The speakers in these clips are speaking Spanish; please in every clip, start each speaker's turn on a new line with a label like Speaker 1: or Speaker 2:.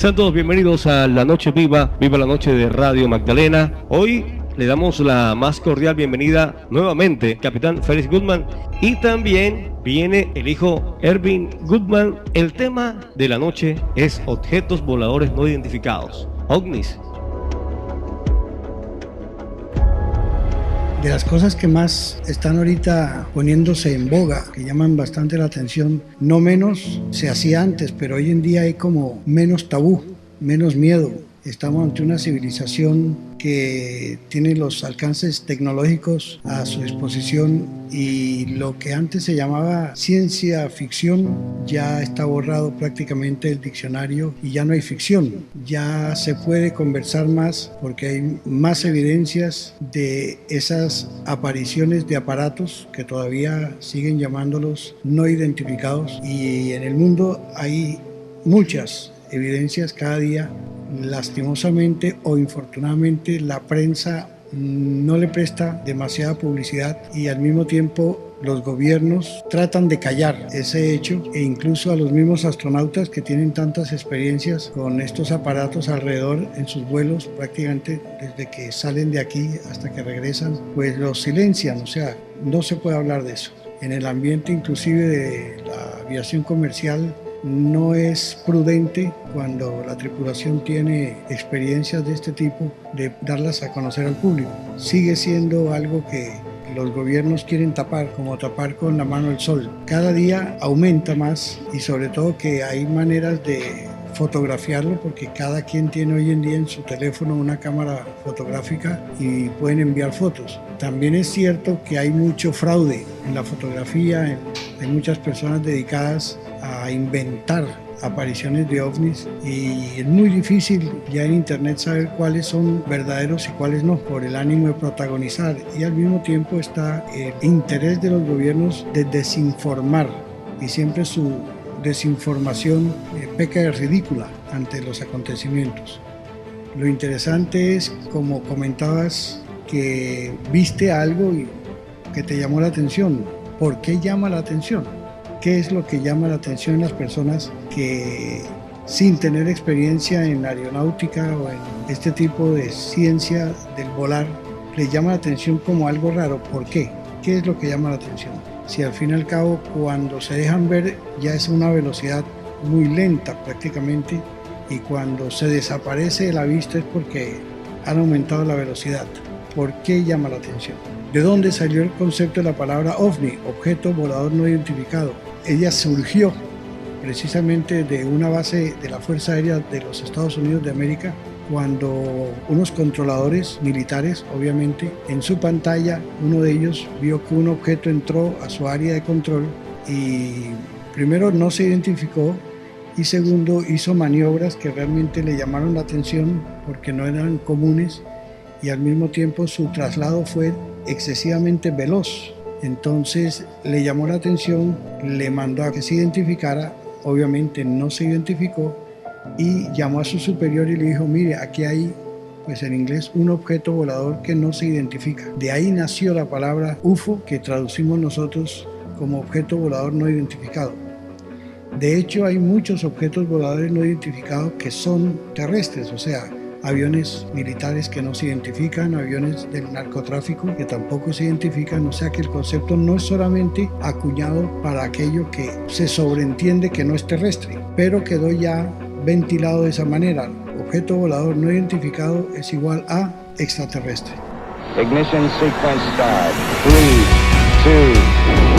Speaker 1: Sean todos bienvenidos a La Noche Viva, Viva la Noche de Radio Magdalena. Hoy le damos la más cordial bienvenida nuevamente, Capitán Félix Goodman, y también viene el hijo Ervin Goodman. El tema de la noche es objetos voladores no identificados, OVNIs.
Speaker 2: De las cosas que más están ahorita poniéndose en boga, que llaman bastante la atención, no menos se hacía antes, pero hoy en día hay como menos tabú, menos miedo. Estamos ante una civilización que tiene los alcances tecnológicos a su disposición y lo que antes se llamaba ciencia ficción ya está borrado prácticamente del diccionario y ya no hay ficción. Ya se puede conversar más porque hay más evidencias de esas apariciones de aparatos que todavía siguen llamándolos no identificados, y en el mundo hay muchas evidencias cada día. Lastimosamente o infortunadamente la prensa no le presta demasiada publicidad y al mismo tiempo los gobiernos tratan de callar ese hecho, e incluso a los mismos astronautas que tienen tantas experiencias con estos aparatos alrededor en sus vuelos, prácticamente desde que salen de aquí hasta que regresan, pues los silencian, o sea, no se puede hablar de eso. En el ambiente inclusive de la aviación comercial no es prudente, cuando la tripulación tiene experiencias de este tipo, de darlas a conocer al público. Sigue siendo algo que los gobiernos quieren tapar, como tapar con la mano el sol. Cada día aumenta más y sobre todo que hay maneras de fotografiarlo, porque cada quien tiene hoy en día en su teléfono una cámara fotográfica y pueden enviar fotos. También es cierto que hay mucho fraude en la fotografía, hay muchas personas dedicadas a inventar apariciones de ovnis y es muy difícil ya en internet saber cuáles son verdaderos y cuáles no, por el ánimo de protagonizar, y al mismo tiempo está el interés de los gobiernos de desinformar, y siempre su desinformación peca de ridícula ante los acontecimientos. Lo interesante es, como comentabas, que viste algo y que te llamó la atención. ¿Por qué llama la atención? ¿Qué es lo que llama la atención en las personas que, sin tener experiencia en aeronáutica o en este tipo de ciencia del volar, les llama la atención como algo raro? ¿Por qué? ¿Qué es lo que llama la atención? Si al fin y al cabo, cuando se dejan ver, ya es una velocidad muy lenta prácticamente, y cuando se desaparece de la vista es porque han aumentado la velocidad. ¿Por qué llama la atención? ¿De dónde salió el concepto de la palabra OVNI, objeto volador no identificado? Ella surgió precisamente de una base de la Fuerza Aérea de los Estados Unidos de América, cuando unos controladores militares, obviamente, en su pantalla, uno de ellos vio que un objeto entró a su área de control y primero no se identificó, y segundo hizo maniobras que realmente le llamaron la atención porque no eran comunes, y al mismo tiempo su traslado fue excesivamente veloz. Entonces le llamó la atención, le mandó a que se identificara, obviamente no se identificó, y llamó a su superior y le dijo: mire, aquí hay, pues en inglés, un objeto volador que no se identifica. De ahí nació la palabra UFO, que traducimos nosotros como objeto volador no identificado. De hecho, hay muchos objetos voladores no identificados que son terrestres, o sea, aviones militares que no se identifican, aviones del narcotráfico que tampoco se identifican, o sea que el concepto no es solamente acuñado para aquello que se sobreentiende que no es terrestre, pero quedó ya ventilado de esa manera. Objeto volador no identificado es igual a extraterrestre.
Speaker 3: Ignition sequence start. 3, 2,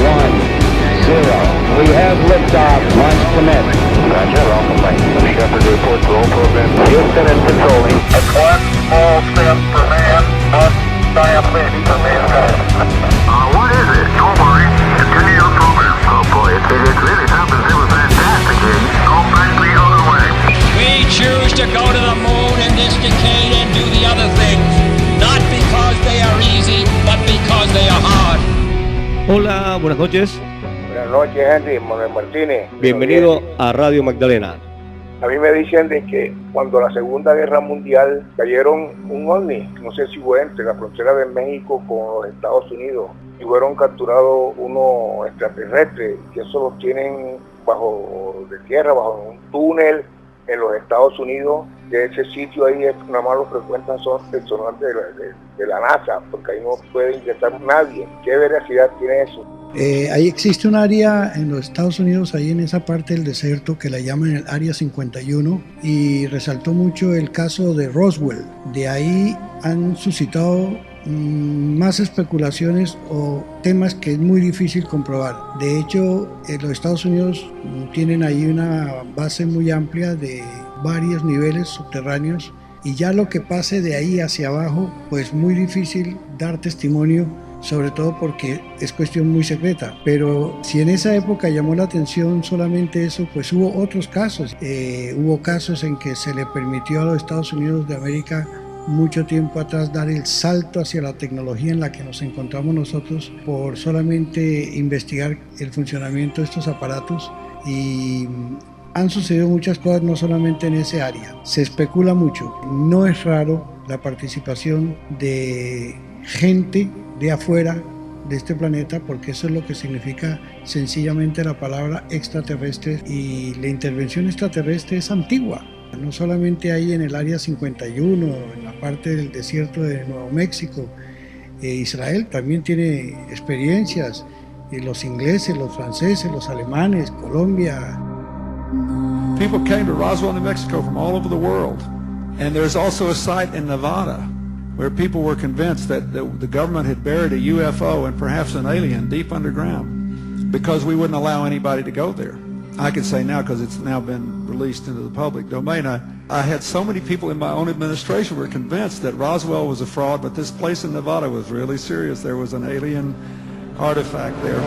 Speaker 3: 1, 0. We have liftoff. Launch commit.
Speaker 4: Roger, Alpha Mike. Shepard reports roll program.
Speaker 3: Houston is controlling.
Speaker 4: That's one small step for man, one giant leap for mankind. What is it? Don't worry. Continue your program. Oh boy, it really happens. It was fantastic. Go back the other way.
Speaker 5: We choose to go to the moon in this decade and do the other things, not because they are easy, but because they are hard.
Speaker 1: Hola, buenas noches.
Speaker 6: Buenas noches, Henry, Manuel Martínez.
Speaker 1: Bienvenido a Radio Magdalena.
Speaker 6: A mí me dicen de que cuando la Segunda Guerra Mundial cayeron un ovni, no sé si fue entre la frontera de México con los Estados Unidos, y fueron capturados unos extraterrestres, que eso los tienen bajo de tierra, bajo un túnel, en los Estados Unidos, de ese sitio ahí nada más lo frecuentan son personas de la NASA, porque ahí no puede ingresar nadie. ¿Qué veracidad tiene eso?
Speaker 2: Ahí existe un área en los Estados Unidos, ahí en esa parte del desierto, que la llaman el Área 51, y resaltó mucho el caso de Roswell. De ahí han suscitado más especulaciones o temas que es muy difícil comprobar. De hecho, los Estados Unidos tienen ahí una base muy amplia de varios niveles subterráneos, y ya lo que pase de ahí hacia abajo, pues muy difícil dar testimonio, sobre todo porque es cuestión muy secreta. Pero si en esa época llamó la atención solamente eso, pues hubo otros casos. Hubo casos en que se le permitió a los Estados Unidos de América mucho tiempo atrás dar el salto hacia la tecnología en la que nos encontramos nosotros por solamente investigar el funcionamiento de estos aparatos, y han sucedido muchas cosas no solamente en ese área. Se especula mucho. No es raro la participación de gente de afuera de este planeta, porque eso es lo que significa sencillamente la palabra extraterrestre, y la intervención extraterrestre es antigua. No solamente hay en el Área 51, en la parte del desierto de Nuevo México. Israel también tiene experiencias, los ingleses, los franceses, los alemanes, Colombia.
Speaker 7: People came to Roswell, New Mexico from all over the world. And there's also a site in Nevada where people were convinced that the government had buried a UFO and perhaps an alien deep underground because we wouldn't allow anybody to go there. I can say now because it's now been released into the public domain. I had so many people in my own administration were convinced that Roswell was a fraud, but this place in Nevada was really serious. There was an alien artifact there.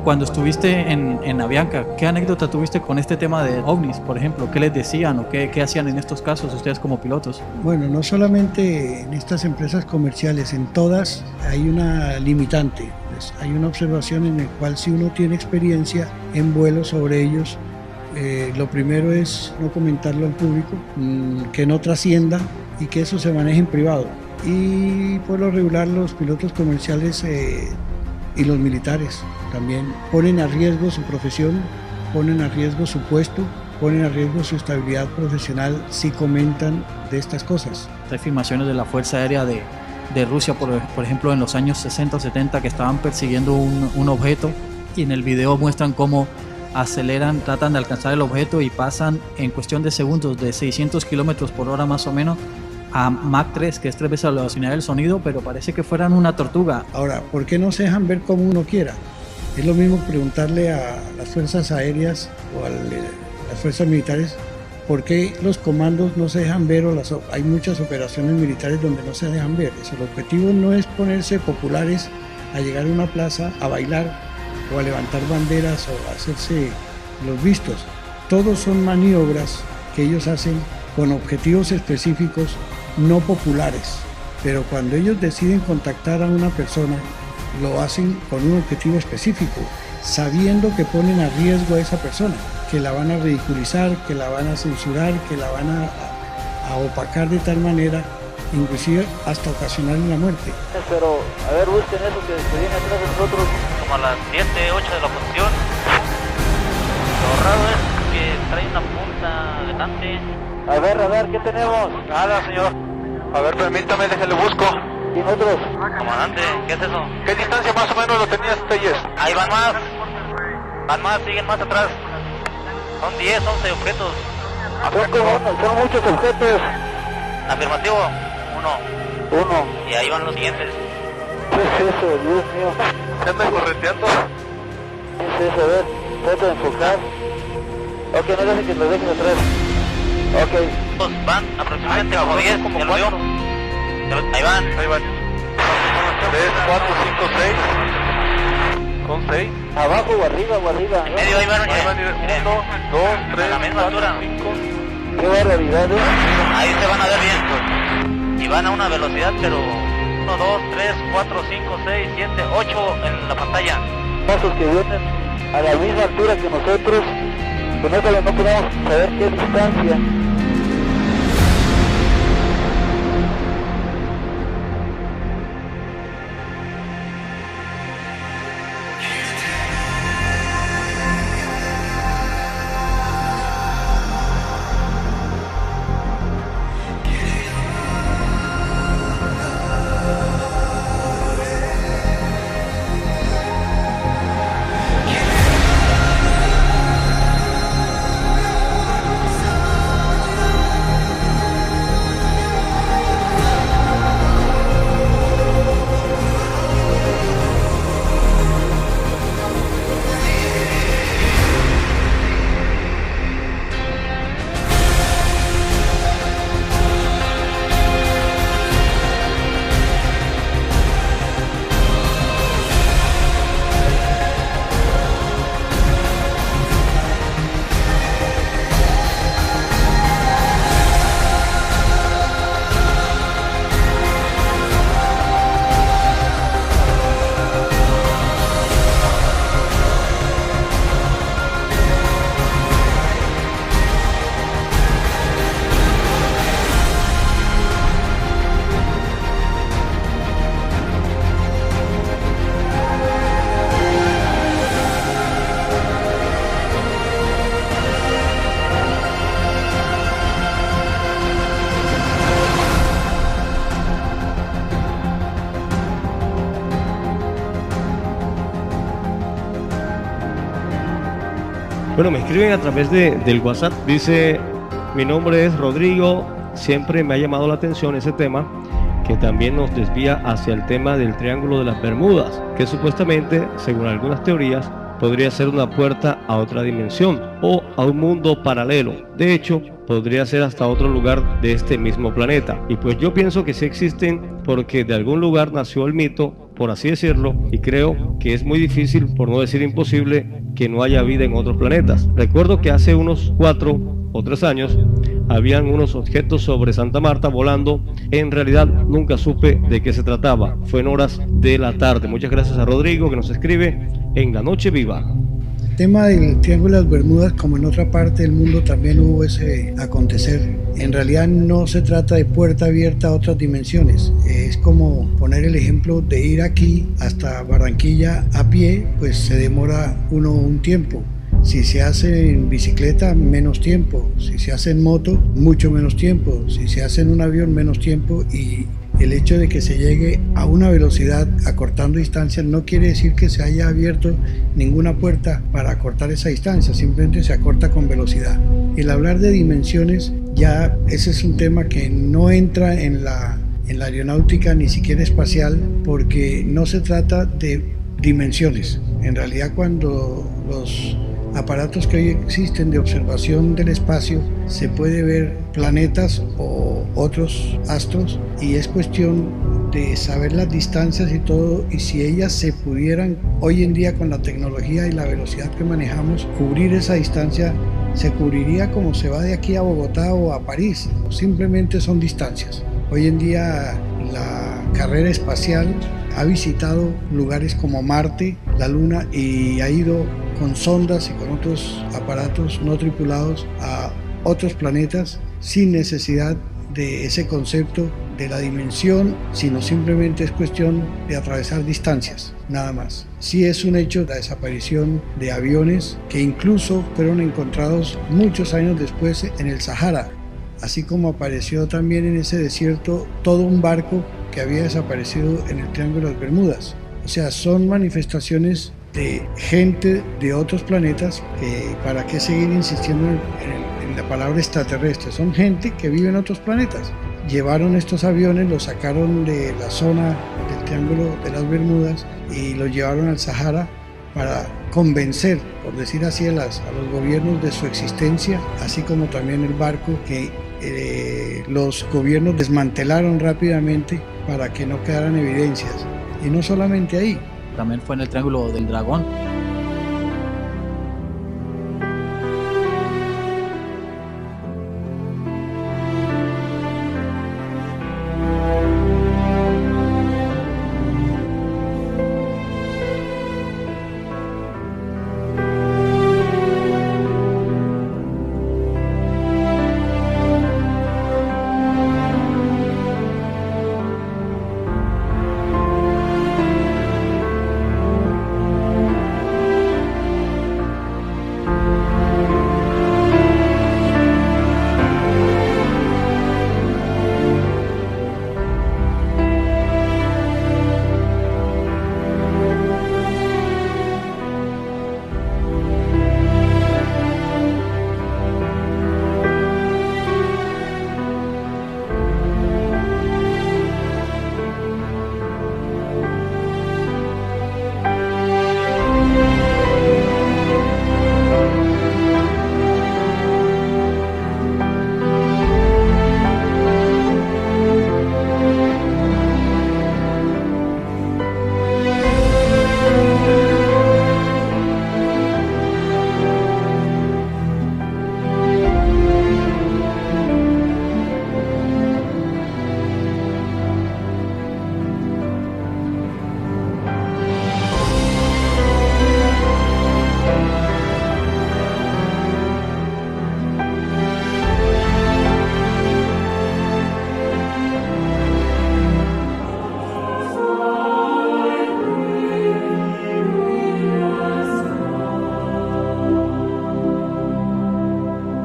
Speaker 8: Cuando estuviste en Avianca, ¿qué anécdota tuviste con este tema de ovnis, por ejemplo? ¿Qué les decían o qué hacían en estos casos ustedes como pilotos?
Speaker 2: Bueno, no solamente en estas empresas comerciales, en todas hay una limitante. Pues hay una observación en la cual si uno tiene experiencia en vuelo sobre ellos, lo primero es no comentarlo al público, que no trascienda y que eso se maneje en privado. Y por lo regular los pilotos comerciales y los militares también ponen a riesgo su profesión, ponen a riesgo su puesto, ponen a riesgo su estabilidad profesional si comentan de estas cosas.
Speaker 8: Hay filmaciones de la Fuerza Aérea de de Rusia, por ejemplo, en los años 60 o 70, que estaban persiguiendo un objeto, y en el video muestran cómo aceleran, tratan de alcanzar el objeto y pasan en cuestión de segundos de 600 kilómetros por hora más o menos a Mach 3, que es 3 veces la velocidad del sonido, pero parece que fueran una tortuga.
Speaker 2: Ahora, ¿por qué no se dejan ver como uno quiera? Es lo mismo preguntarle a las fuerzas aéreas o a las fuerzas militares por qué los comandos no se dejan ver, o hay muchas operaciones militares donde no se dejan ver. El objetivo no es ponerse populares a llegar a una plaza a bailar o a levantar banderas o a hacerse los vistos. Todos son maniobras que ellos hacen con objetivos específicos, no populares. Pero cuando ellos deciden contactar a una persona, lo hacen con un objetivo específico, sabiendo que ponen a riesgo a esa persona, que la van a ridiculizar, que la van a censurar, que la van a opacar de tal manera, inclusive hasta ocasionarle la muerte.
Speaker 9: Pero, a ver, busquen eso que viene atrás de nosotros. Como a las 7, 8 de la posición. Lo raro es que trae una punta delante. A ver, ¿qué tenemos? Nada, señor.
Speaker 10: A ver, permítame, déjale busco.
Speaker 9: ¿Y nosotros? Comandante, ¿qué es eso?
Speaker 10: ¿Qué distancia más o menos lo tenías, Telles?
Speaker 9: Ahí van más, siguen más atrás. Son 10, 11 objetos. Son muchos objetos. Afirmativo, uno. Y ahí van los siguientes. ¿Qué es eso, Dios mío?
Speaker 10: ¿Se andan correteando?
Speaker 9: ¿Qué es eso? A ver, trata de enfocar. Ok, no dejen que lo dejen atrás. Ok. Van aproximadamente como 10, como 4. Ahí van.
Speaker 10: 3, 4, 5, 6. Son 6.
Speaker 9: Abajo o arriba. En medio ahí van.
Speaker 10: 1, 2, 3, 4, 5.
Speaker 9: Qué barbaridad, ¿eh? Ahí se van a ver bien. Y van a una velocidad, pero 1, 2, 3, 4, 5, 6, 7, 8 en la pantalla. Pasos que vienen a la misma altura que nosotros. Con eso no podemos saber qué distancia.
Speaker 1: Bueno, me escriben a través del WhatsApp, dice: mi nombre es Rodrigo, siempre me ha llamado la atención ese tema, que también nos desvía hacia el tema del Triángulo de las Bermudas, que supuestamente, según algunas teorías, podría ser una puerta a otra dimensión o a un mundo paralelo. De hecho, podría ser hasta otro lugar de este mismo planeta. Y pues yo pienso que sí existen, porque de algún lugar nació el mito, por así decirlo, y creo que es muy difícil, por no decir imposible, que no haya vida en otros planetas. Recuerdo que hace unos 4 o 3 años habían unos objetos sobre Santa Marta volando. En realidad nunca supe de qué se trataba. Fue en horas de la tarde. Muchas gracias a Rodrigo, que nos escribe en La Noche Viva.
Speaker 2: El tema del Triángulo de las Bermudas, como en otra parte del mundo también hubo ese acontecer. En realidad no se trata de puerta abierta a otras dimensiones. Es como poner el ejemplo de ir aquí hasta Barranquilla a pie, pues se demora uno un tiempo. Si se hace en bicicleta, menos tiempo. Si se hace en moto, mucho menos tiempo. Si se hace en un avión, menos tiempo. Y El hecho de que se llegue a una velocidad acortando distancias no quiere decir que se haya abierto ninguna puerta para acortar esa distancia, simplemente se acorta con velocidad. El hablar de dimensiones, ya ese es un tema que no entra en la aeronáutica ni siquiera espacial, porque no se trata de dimensiones. En realidad, cuando los aparatos que hoy existen de observación del espacio, se puede ver planetas o otros astros, y es cuestión de saber las distancias y todo, y si ellas se pudieran hoy en día con la tecnología y la velocidad que manejamos cubrir esa distancia, se cubriría como se va de aquí a Bogotá o a París. Simplemente son distancias. Hoy en día la carrera espacial ha visitado lugares como Marte, la Luna, y ha ido con sondas y con otros aparatos no tripulados a otros planetas sin necesidad de ese concepto de la dimensión, sino simplemente es cuestión de atravesar distancias, nada más. Sí es un hecho la desaparición de aviones que incluso fueron encontrados muchos años después en el Sahara, así como apareció también en ese desierto todo un barco que había desaparecido en el Triángulo de las Bermudas. O sea, son manifestaciones de gente de otros planetas, que para qué seguir insistiendo en la palabra extraterrestre, son gente que vive en otros planetas. Llevaron estos aviones, los sacaron de la zona del Triángulo de las Bermudas y los llevaron al Sahara para convencer, por decir así, a los gobiernos de su existencia, así como también el barco que los gobiernos desmantelaron rápidamente para que no quedaran evidencias. Y no solamente ahí.
Speaker 8: También fue en el Triángulo del Dragón.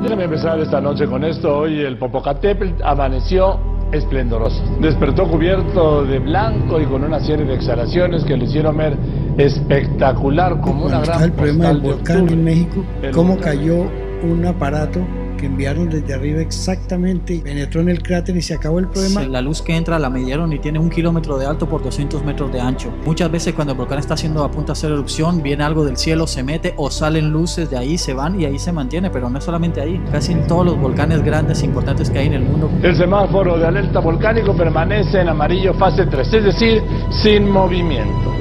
Speaker 11: Déjame empezar esta noche con esto. Hoy el Popocatépetl amaneció esplendoroso. Despertó cubierto de blanco y con una serie de exhalaciones que lo hicieron ver espectacular, como una gran
Speaker 2: postal. El problema del volcán
Speaker 11: de
Speaker 2: en México, cómo cayó un aparato que enviaron desde arriba exactamente, penetró en el cráter y se acabó el problema.
Speaker 8: La luz que entra la midieron y tiene 1 kilómetro de alto por 200 metros de ancho. Muchas veces cuando el volcán está a punto de hacer erupción, viene algo del cielo, se mete o salen luces de ahí, se van y ahí se mantiene, pero no es solamente ahí. Casi en todos los volcanes grandes e importantes que hay en el mundo.
Speaker 11: El semáforo de alerta volcánico permanece en amarillo fase 3, es decir, sin movimiento.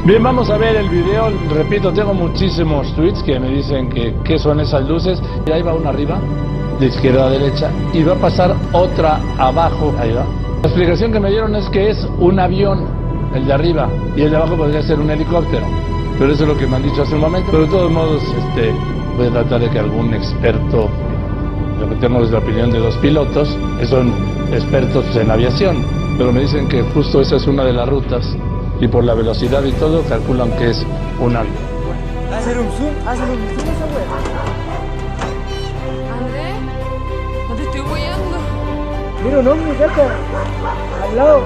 Speaker 11: Bien, vamos a ver el video. Repito, tengo muchísimos tweets que me dicen que qué son esas luces. Y ahí va una arriba, de izquierda a derecha, y va a pasar otra abajo. Ahí va. La explicación que me dieron es que es un avión, el de arriba, y el de abajo podría ser un helicóptero. Pero eso es lo que me han dicho hace un momento. Pero de todos modos, voy a tratar de que algún experto, lo que tengo es la opinión de 2 pilotos, que son expertos en aviación, pero me dicen que justo esa es una de las rutas. Y por la velocidad y todo, calculan que es un avión.
Speaker 12: Hacer un zoom esa wea.
Speaker 13: André, no te estoy guiando.
Speaker 12: Mira un ovni cerca, al lado.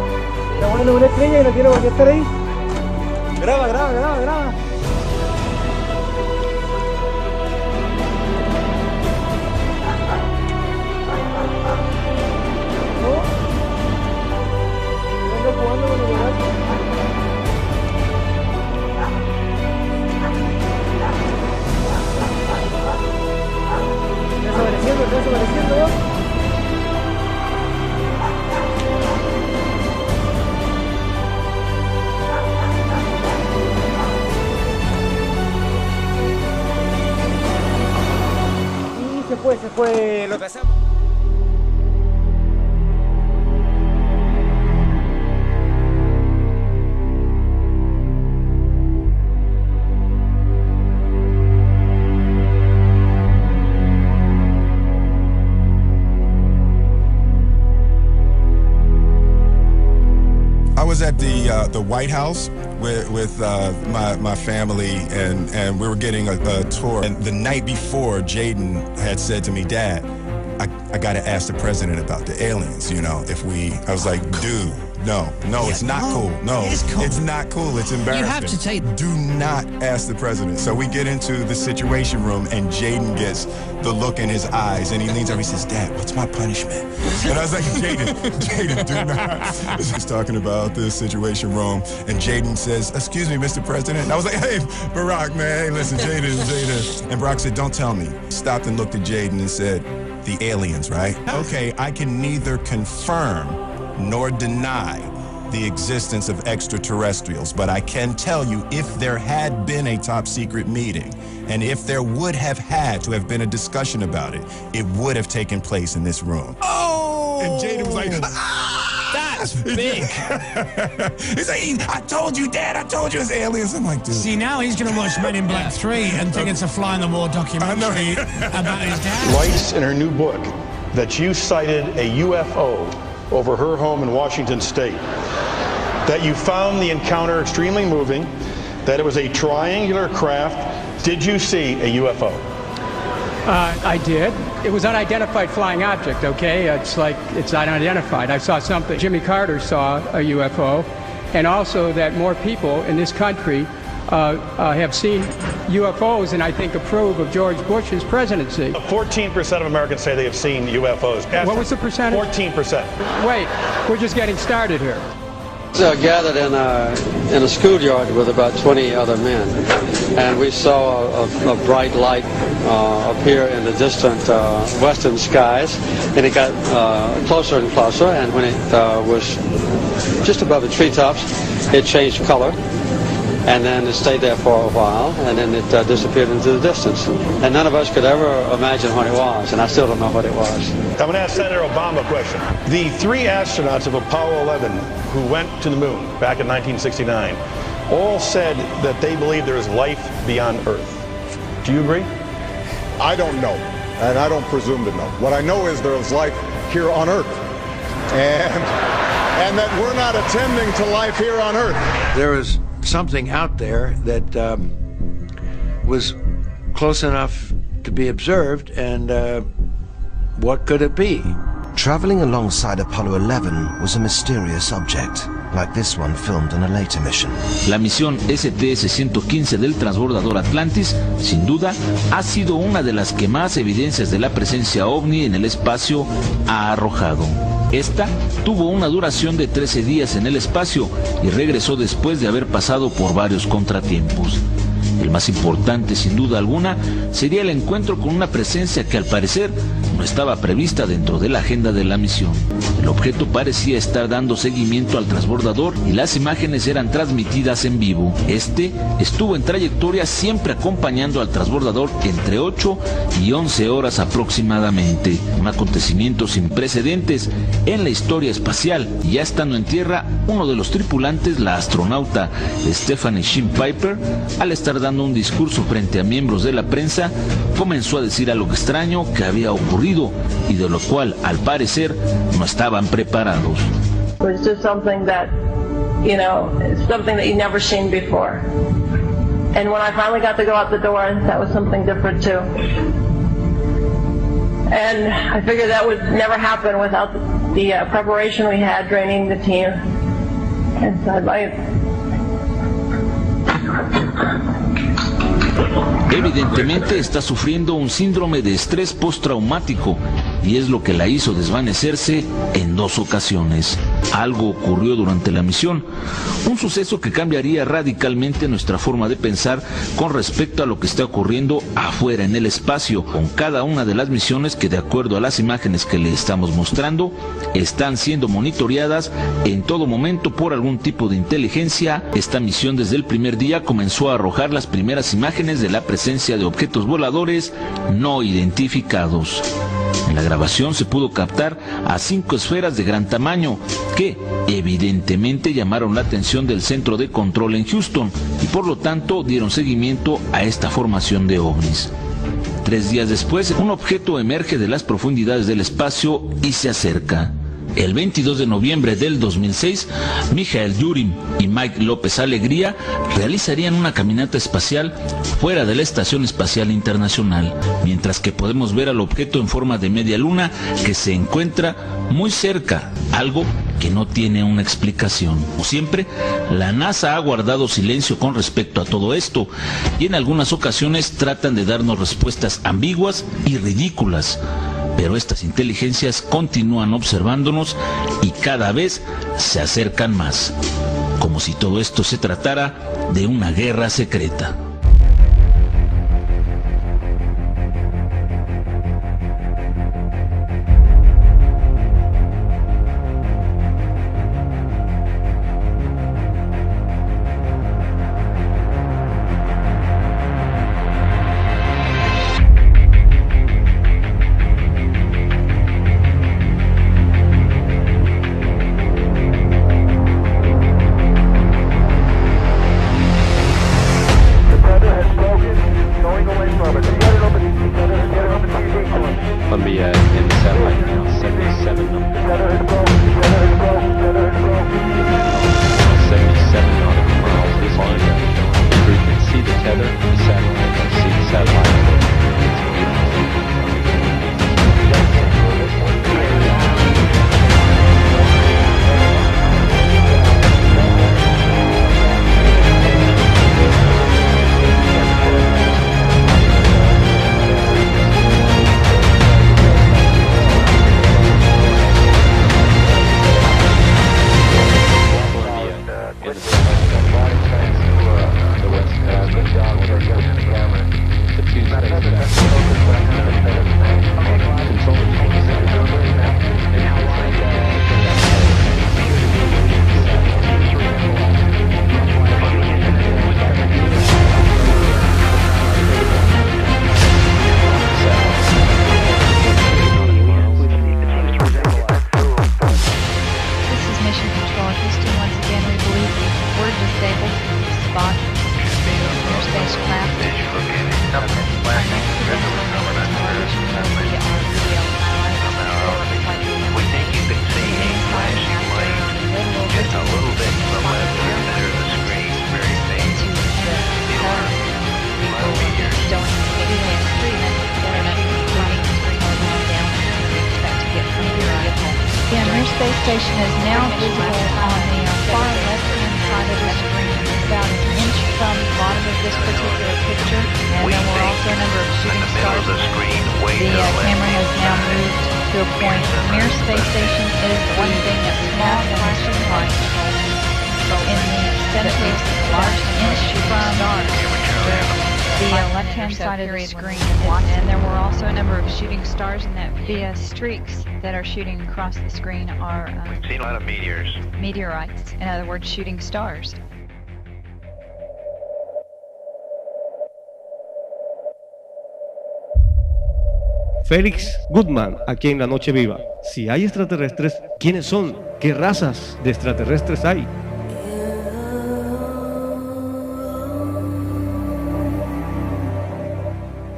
Speaker 12: Está volando una estrella y no quiero volver a estar ahí. Graba, graba, graba, graba. Jugando con el Irak. Está desapareciendo. Y se fue, lo cazamos.
Speaker 13: I was at the White House with my family, and we were getting a tour. And the night before, Jaden had said to me, "Dad, I got to ask the president about the aliens. You know, I was like, dude, no, it's not cool. No, it's not cool. It's embarrassing.
Speaker 14: You have to take.
Speaker 13: Do not ask the president." So we get into the Situation Room, and Jaden gets the look in his eyes, and he leans over. He says, "Dad, what's my punishment?" And I was like, Jaden, do not. He's talking about the Situation Room, and Jaden says, "Excuse me, Mr. President." And I was like, "Hey, Barack, man, hey, listen, Jaden. And Barack said, "Don't tell me." Stopped and looked at Jaden and said, "The aliens, right? Okay, I can neither confirm nor deny the existence of extraterrestrials, but I can tell you, if there had been a top secret meeting, and if there would have had to have been a discussion about it, it would have taken place in this room."
Speaker 14: Oh!
Speaker 13: And Jaden was like,
Speaker 14: That's big.
Speaker 13: He's like, "I told you, Dad, I told you it's aliens." I'm like, dude.
Speaker 14: See, now he's going to watch Men in Black 3 and think it's a fly-on-the-wall documentary about his dad.
Speaker 15: Writes in her new book that you cited a UFO over her home in Washington State, that you found the encounter extremely moving, that it was a triangular craft. Did you see a UFO?
Speaker 16: I did. It was unidentified flying object, okay? It's like, it's unidentified. I saw something. Jimmy Carter saw a UFO, and also that more people in this country have seen UFOs and I think approve of George Bush's presidency.
Speaker 15: 14% of Americans say they have seen UFOs.
Speaker 16: What was the percentage?
Speaker 15: 14%.
Speaker 16: Wait, we're just getting started here.
Speaker 17: Gathered in a schoolyard with about 20 other men, and we saw a bright light appear in the distant western skies, and it got closer and closer, and when it was just above the treetops, it changed color, and then it stayed there for a while, and then it disappeared into the distance. And none of us could ever imagine what it was, and I still don't know what it was.
Speaker 15: I'm going to ask Senator Obama a question. The 3 astronauts of Apollo 11 who went to the moon back in 1969 all said that they believe there is life beyond Earth. Do you agree?
Speaker 18: I don't know, and I don't presume to know. What I know is there is life here on Earth, and that we're not attending to life here on Earth.
Speaker 19: There is something out there that was close enough to be observed, and what could it be?
Speaker 20: Traveling alongside Apollo 11 was a mysterious object, like this one filmed on a later mission.
Speaker 21: La misión STS-115 del transbordador Atlantis, sin duda, ha sido una de las que más evidencias de la presencia ovni en el espacio ha arrojado. Esta tuvo una duración de 13 días en el espacio y regresó después de haber pasado por varios contratiempos. El más importante, sin duda alguna, sería el encuentro con una presencia que al parecer no estaba prevista dentro de la agenda de la misión. El objeto parecía estar dando seguimiento al transbordador y las imágenes eran transmitidas en vivo. Este estuvo en trayectoria siempre acompañando al transbordador entre 8 y 11 horas aproximadamente. Un acontecimiento sin precedentes en la historia espacial. Y ya estando en tierra, uno de los tripulantes, la astronauta Stephanie Sheen Piper, al estar dando un discurso frente a miembros de la prensa, comenzó a decir algo extraño que había ocurrido y de lo cual, al parecer, no estaban preparados.
Speaker 22: It was just something that, you know, something that you'd never seen before. And when I finally got to go out the door, that was something different too. And I figured that would never happen without the preparation we had training the team inside life.
Speaker 21: Evidentemente está sufriendo un síndrome de estrés postraumático y es lo que la hizo desvanecerse en 2 ocasiones. Algo ocurrió durante la misión, un suceso que cambiaría radicalmente nuestra forma de pensar con respecto a lo que está ocurriendo afuera en el espacio, con cada una de las misiones que, de acuerdo a las imágenes que le estamos mostrando, están siendo monitoreadas en todo momento por algún tipo de inteligencia. Esta misión desde el primer día comenzó a arrojar las primeras imágenes de la presencia de objetos voladores no identificados. En la grabación se pudo captar a 5 esferas de gran tamaño que evidentemente llamaron la atención del centro de control en Houston y por lo tanto dieron seguimiento a esta formación de ovnis. 3 días después, un objeto emerge de las profundidades del espacio y se acerca. El 22 de noviembre del 2006, Mijael Yurim y Mike López Alegría realizarían una caminata espacial fuera de la Estación Espacial Internacional, mientras que podemos ver al objeto en forma de media luna que se encuentra muy cerca, algo que no tiene una explicación. Como siempre, la NASA ha guardado silencio con respecto a todo esto y en algunas ocasiones tratan de darnos respuestas ambiguas y ridículas. Pero estas inteligencias continúan observándonos y cada vez se acercan más, como si todo esto se tratara de una guerra secreta.
Speaker 3: Space Station is now visible on the far left-hand side of the screen, about an inch from the bottom of this particular picture, and there were also a number of shooting stars. The camera has now moved to a point. Mir Space Station is one thing that's small flashing light. In the center, large inch from the left-hand side of the screen, and there were also a number of shooting stars in that. The streaks that are shooting across the screen are
Speaker 4: we've seen a lot of meteors.
Speaker 3: Meteorites, in other words, shooting stars.
Speaker 1: Félix Goodman, aquí en La Noche Viva. Si hay extraterrestres, ¿quiénes son? ¿Qué razas de extraterrestres hay?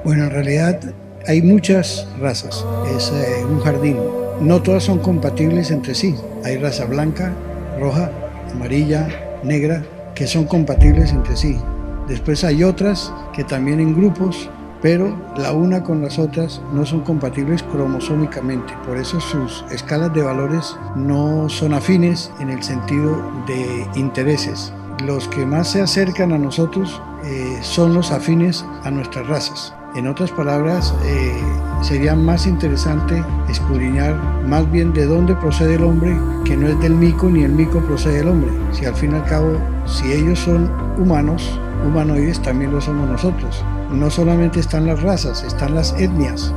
Speaker 2: Bueno, en realidad hay muchas razas, es un jardín. No todas son compatibles entre sí. Hay raza blanca, roja, amarilla, negra, que son compatibles entre sí. Después hay otras que también en grupos pero la una con las otras no son compatibles cromosómicamente, por eso sus escalas de valores no son afines en el sentido de intereses. Los que más se acercan a nosotros son los afines a nuestras razas. En otras palabras, sería más interesante escudriñar más bien de dónde procede el hombre, que no es del mico ni el mico procede del hombre. Si al fin y al cabo, si ellos son humanos, humanoides, también lo somos nosotros. No solamente están las razas, están las etnias.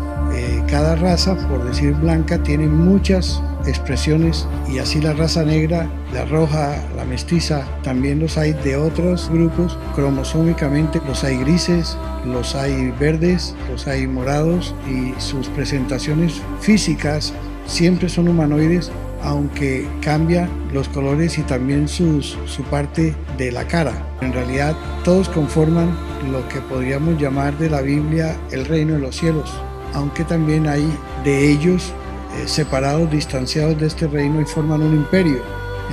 Speaker 2: Cada raza, por decir blanca, tiene muchas expresiones, y así la raza negra, la roja, la mestiza, también los hay de otros grupos. Cromosómicamente los hay grises, los hay verdes, los hay morados, y sus presentaciones físicas siempre son humanoides, aunque cambia los colores y también su parte de la cara. En realidad todos conforman lo que podríamos llamar de la Biblia el reino de los cielos, aunque también hay de ellos separados, distanciados de este reino, y forman un imperio.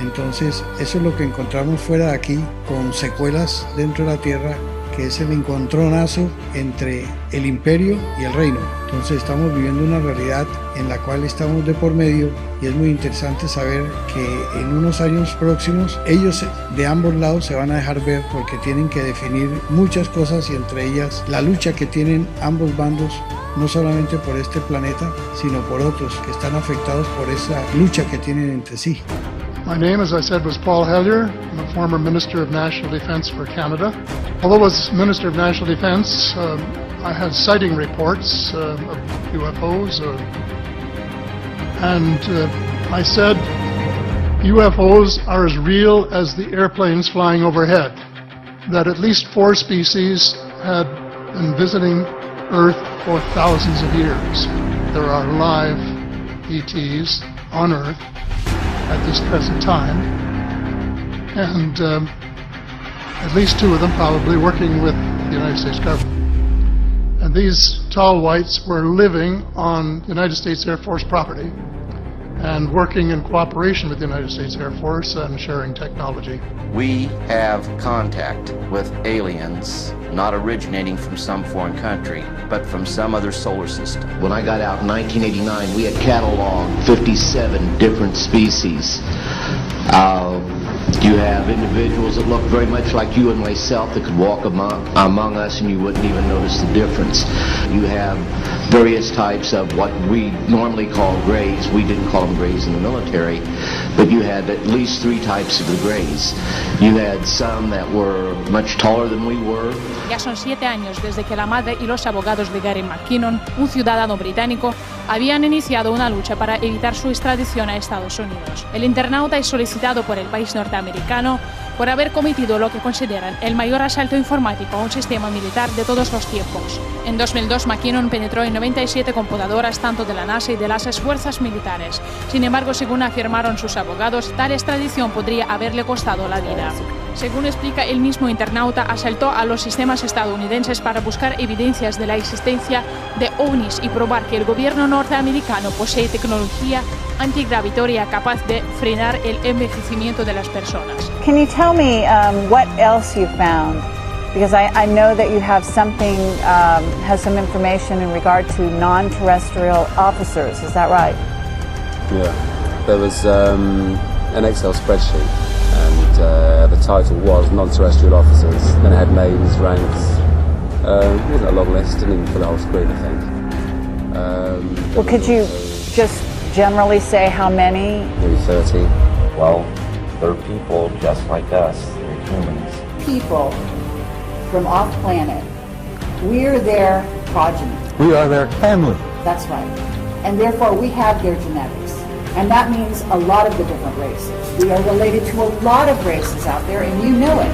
Speaker 2: Entonces eso es lo que encontramos fuera de aquí, con secuelas dentro de la tierra, que es el encontronazo entre el imperio y el reino. Entonces estamos viviendo una realidad en la cual estamos de por medio, y es muy interesante saber que en unos años próximos ellos de ambos lados se van a dejar ver, porque tienen que definir muchas cosas, y entre ellas la lucha que tienen ambos bandos, no solamente por este planeta, sino por otros que están afectados por esa lucha que tienen entre sí.
Speaker 4: My name, as I said, was Paul Hellyer. I'm a former Minister of National Defense for Canada. Although as Minister of National Defense, I had sighting reports of UFOs, and I said UFOs are as real as the airplanes flying overhead, that at least 4 species had been visiting Earth for thousands of years. There are live ETs on Earth at this present time, and at least 2 of them probably working with the United States government. And these tall whites were living on United States Air Force property and working in cooperation with the United States Air Force and sharing technology.
Speaker 5: We have contact with aliens not originating from some foreign country, but from some other solar system.
Speaker 23: When I got out in 1989, we had cataloged 57 different species. You have individuals that look very much like you and myself that could walk among us and you wouldn't even notice the difference. You have various types of what we normally call grays. We didn't call them grays in the military, but you had at least 3 types of the grays. You had some that were much taller than we were.
Speaker 24: Ya son 7 años desde que la madre y los abogados de Gary McKinnon, un ciudadano británico, habían iniciado una lucha para evitar su extradición a Estados Unidos. El internauta es solicitado por el país norteamericano por haber cometido lo que consideran el mayor asalto informático a un sistema militar de todos los tiempos. En 2002, McKinnon penetró en 97 computadoras tanto de la NASA y de las fuerzas militares. Sin embargo, según afirmaron sus abogados, tal extradición podría haberle costado la vida. Según explica el mismo internauta, asaltó a los sistemas estadounidenses para buscar evidencias de la existencia de ovnis y probar que el gobierno norteamericano posee tecnología antigravitoria capaz de frenar el envejecimiento de las personas.
Speaker 25: Can you tell me what else you found? Because I know that you have something, has some information in regard to non-terrestrial officers. Is that right?
Speaker 26: Yeah, there was an Excel spreadsheet, and the title was non-terrestrial officers. Then it had names, ranks. It wasn't a long list, didn't even fill the whole screen, I think.
Speaker 25: Well, could you just generally say how many?
Speaker 26: Maybe 30.
Speaker 27: Well, they're people just like us. They're humans.
Speaker 25: People from off-planet. We're their progeny.
Speaker 26: We are their family.
Speaker 25: That's right. And therefore we have their genetics. And that means a lot of the different races. We are related to a lot of races out there, and you know it.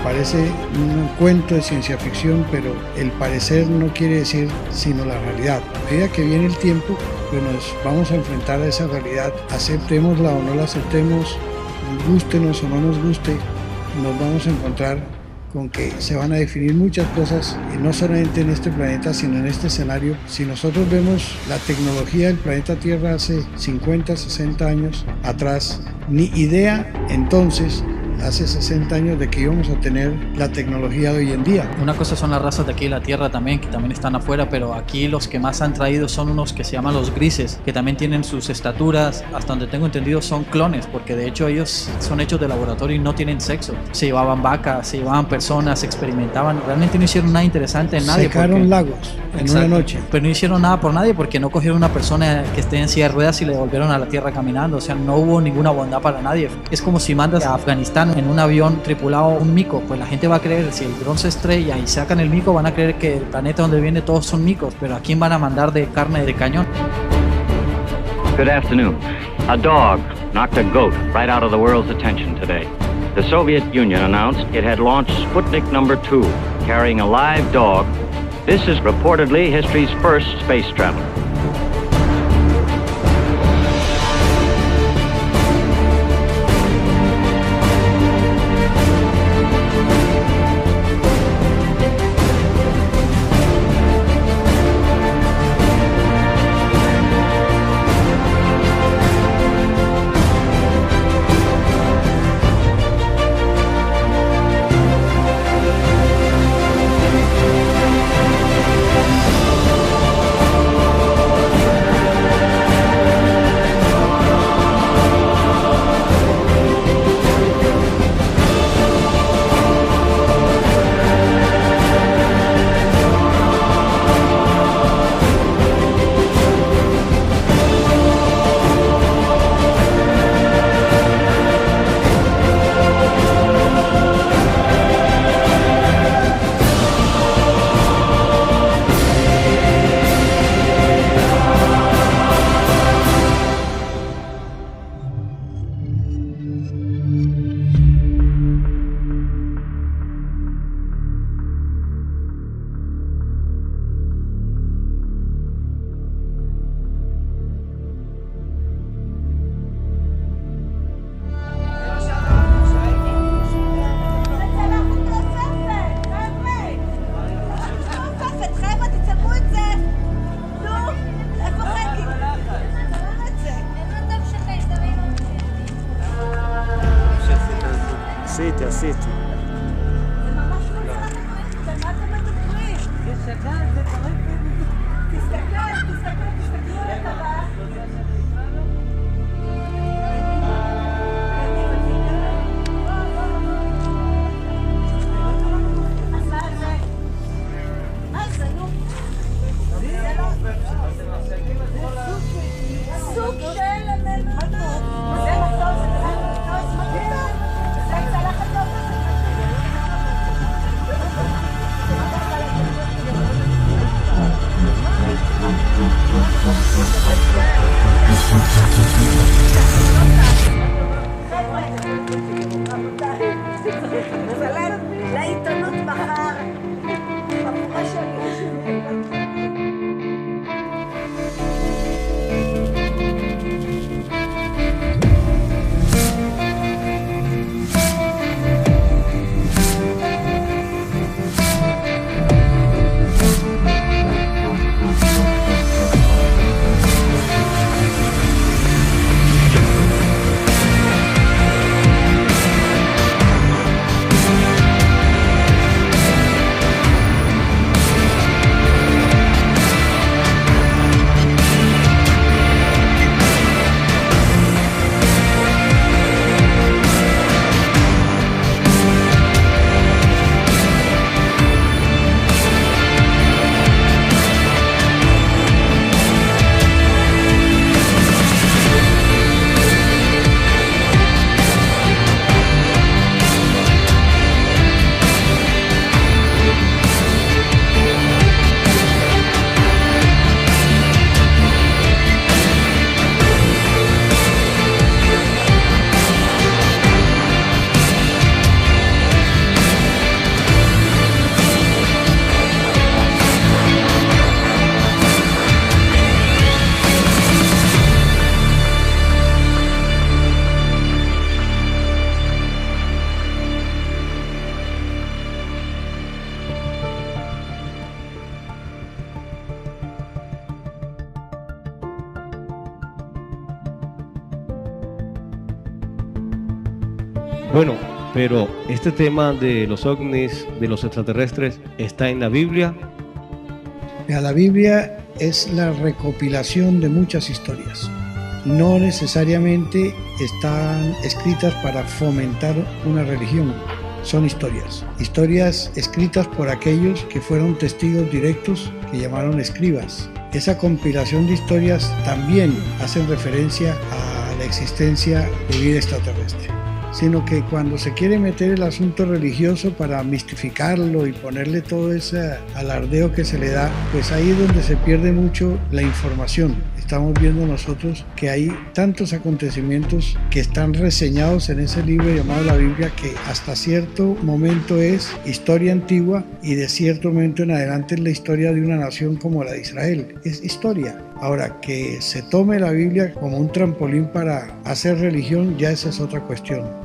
Speaker 2: Parece un cuento de ciencia ficción, pero el parecer no quiere decir sino la realidad. A medida que viene el tiempo, pues nos vamos a enfrentar a esa realidad, aceptémosla o no la aceptemos, gústenos o no nos guste, nos vamos a encontrar con que se van a definir muchas cosas, y no solamente en este planeta, sino en este escenario. Si nosotros vemos la tecnología del planeta Tierra hace 50, 60 años atrás, ni idea entonces hace 60 años de que íbamos a tener la tecnología de hoy en día.
Speaker 6: Una cosa son las razas de aquí de la Tierra también, que también están afuera, pero aquí los que más han traído son unos que se llaman los grises, que también tienen sus estaturas, hasta donde tengo entendido son clones, porque de hecho ellos son hechos de laboratorio y no tienen sexo. Se llevaban vacas, se llevaban personas, se experimentaban, realmente no hicieron nada interesante en nadie.
Speaker 2: Secaron lagos en una noche.
Speaker 6: Pero no hicieron nada por nadie porque no cogieron una persona que esté en silla de ruedas y le devolvieron a la Tierra caminando, o sea, no hubo ninguna bondad para nadie. Es como si mandas a Afganistán en un avión tripulado un mico, pues la gente va a creer, si el dron se estrella y sacan el mico, van a creer que el planeta donde viene todos son micos, pero ¿a quién van a mandar de carne de cañón?
Speaker 7: Good afternoon. A dog knocked a goat right out of the world's attention today. The Soviet Union announced it had launched Sputnik number 2, carrying a live dog. This is reportedly history's first space traveler.
Speaker 8: עשיתי.
Speaker 9: לעיתונות מחר, בחורה שלי.
Speaker 1: Bueno, pero este tema de los ovnis, de los extraterrestres, ¿está en la Biblia?
Speaker 2: La Biblia es la recopilación de muchas historias. No necesariamente están escritas para fomentar una religión. Son historias escritas por aquellos que fueron testigos directos, que llamaron escribas. Esa compilación de historias también hacen referencia a la existencia de vida extraterrestre. Sino que cuando se quiere meter el asunto religioso para mistificarlo y ponerle todo ese alardeo que se le da, pues ahí es donde se pierde mucho la información. Estamos viendo nosotros que hay tantos acontecimientos que están reseñados en ese libro llamado la Biblia, que hasta cierto momento es historia antigua y de cierto momento en adelante es la historia de una nación como la de Israel. Es historia. Ahora, que se tome la Biblia como un trampolín para hacer religión, ya esa es otra cuestión.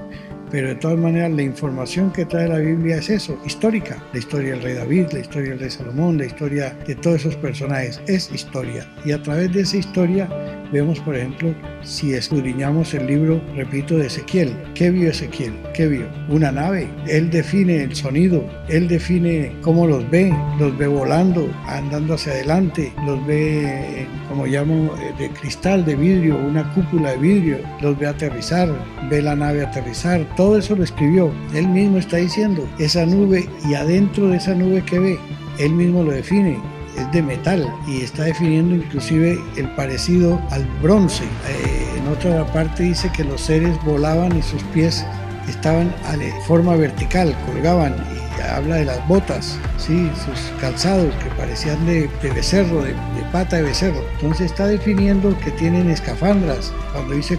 Speaker 2: Pero de todas maneras la información que trae la Biblia es eso, histórica. La historia del rey David, la historia del rey Salomón, la historia de todos esos personajes, es historia. Y a través de esa historia vemos, por ejemplo, si escudriñamos el libro, repito, de Ezequiel. ¿Qué vio Ezequiel? ¿Qué vio? Una nave. Él define el sonido, él define cómo los ve volando, andando hacia adelante, los ve, como llamo, de cristal, de vidrio, una cúpula de vidrio, los ve aterrizar, ve la nave aterrizar. Todo eso lo escribió. Él mismo está diciendo esa nube, y adentro de esa nube que ve, él mismo lo define. Es de metal y está definiendo inclusive el parecido al bronce. En otra parte dice que los seres volaban y sus pies estaban de forma vertical, colgaban, y habla de las botas, ¿sí? Sus calzados que parecían de becerro, de pata de becerro. Entonces está definiendo que tienen escafandras. Cuando dice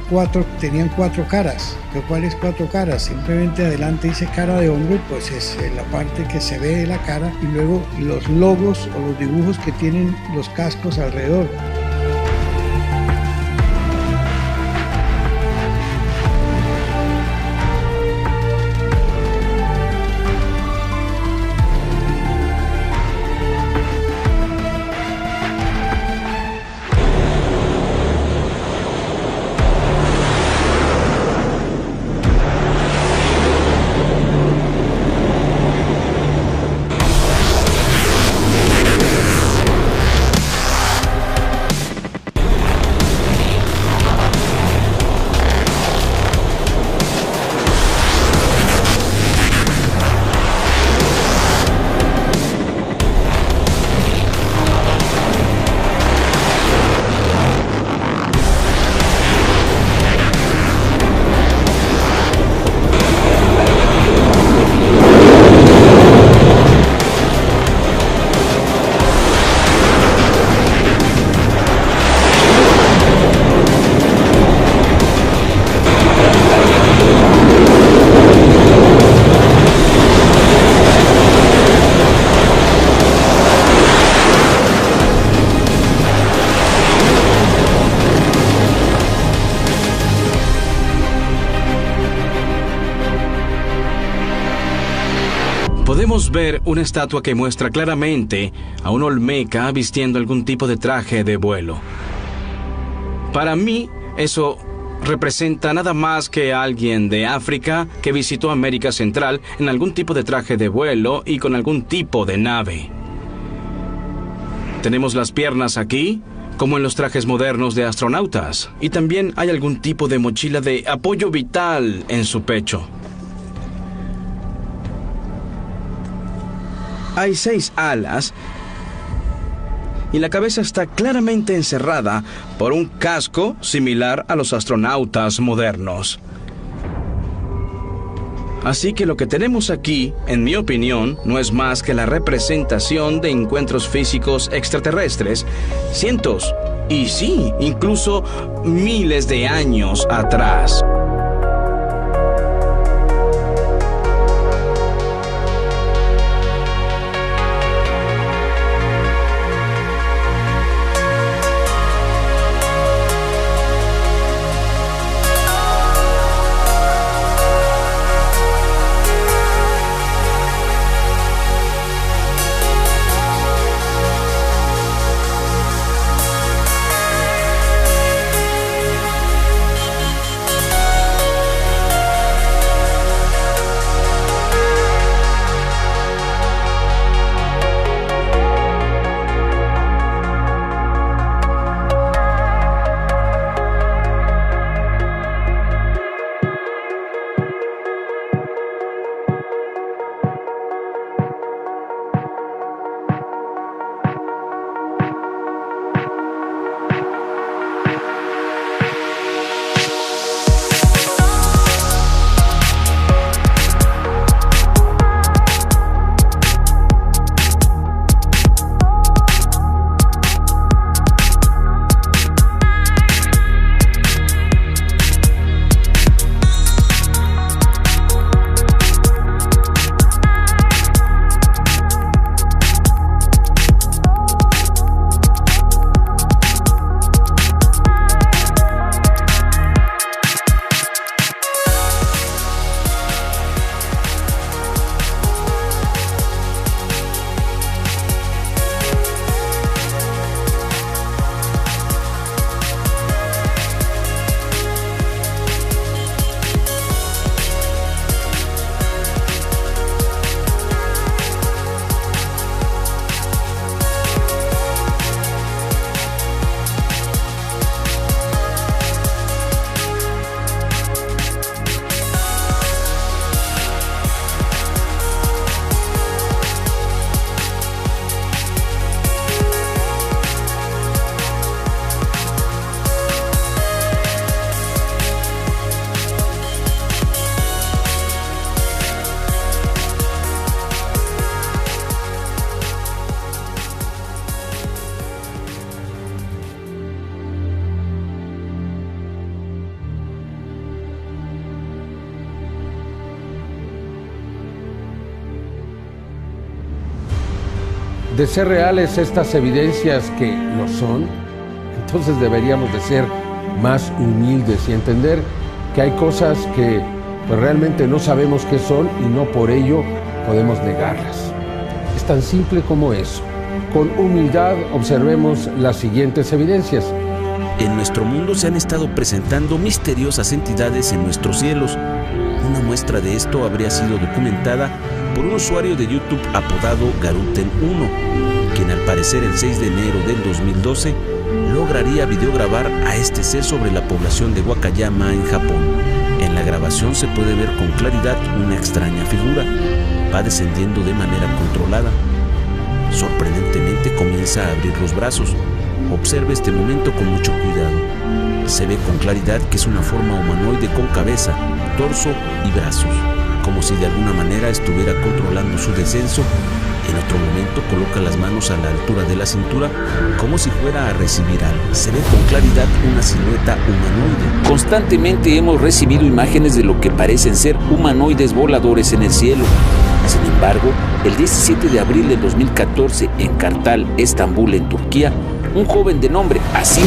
Speaker 2: tenían 4 caras. ¿Pero cuáles 4 caras? Simplemente adelante dice cara de hombre, pues es la parte que se ve de la cara, y luego los logos o los dibujos que tienen los cascos alrededor.
Speaker 10: Podemos ver una estatua que muestra claramente a un olmeca vistiendo algún tipo de traje de vuelo. Para mí, eso representa nada más que alguien de África que visitó América Central en algún tipo de traje de vuelo y con algún tipo de nave. Tenemos las piernas aquí, como en los trajes modernos de astronautas, y también hay algún tipo de mochila de apoyo vital en su pecho. Hay 6 alas y la cabeza está claramente encerrada por un casco similar a los astronautas modernos. Así que lo que tenemos aquí, en mi opinión, no es más que la representación de encuentros físicos extraterrestres, cientos, y sí, incluso miles de años atrás.
Speaker 11: de ser reales estas evidencias, que lo son, entonces deberíamos de ser más humildes y entender que hay cosas que pues, realmente no sabemos qué son y no por ello podemos negarlas. Es tan simple como eso. Con humildad observemos las siguientes evidencias.
Speaker 21: En nuestro mundo se han estado presentando misteriosas entidades en nuestros cielos. Una muestra de esto habría sido documentada por un usuario de YouTube apodado Garuten1, quien al parecer el 6 de enero del 2012 lograría videograbar a este ser sobre la población de Wakayama en Japón. En la grabación se puede ver con claridad una extraña figura. Va descendiendo de manera controlada. Sorprendentemente comienza a abrir los brazos. Observe este momento con mucho cuidado. Se ve con claridad que es una forma humanoide con cabeza, torso y brazos, como si de alguna manera estuviera controlando su descenso. En otro momento coloca las manos a la altura de la cintura, como si fuera a recibir algo. Se ve con claridad una silueta humanoide. Constantemente hemos recibido imágenes de lo que parecen ser humanoides voladores en el cielo. Sin embargo, el 17 de abril de 2014, en Kartal, Estambul, en Turquía, un joven de nombre Asim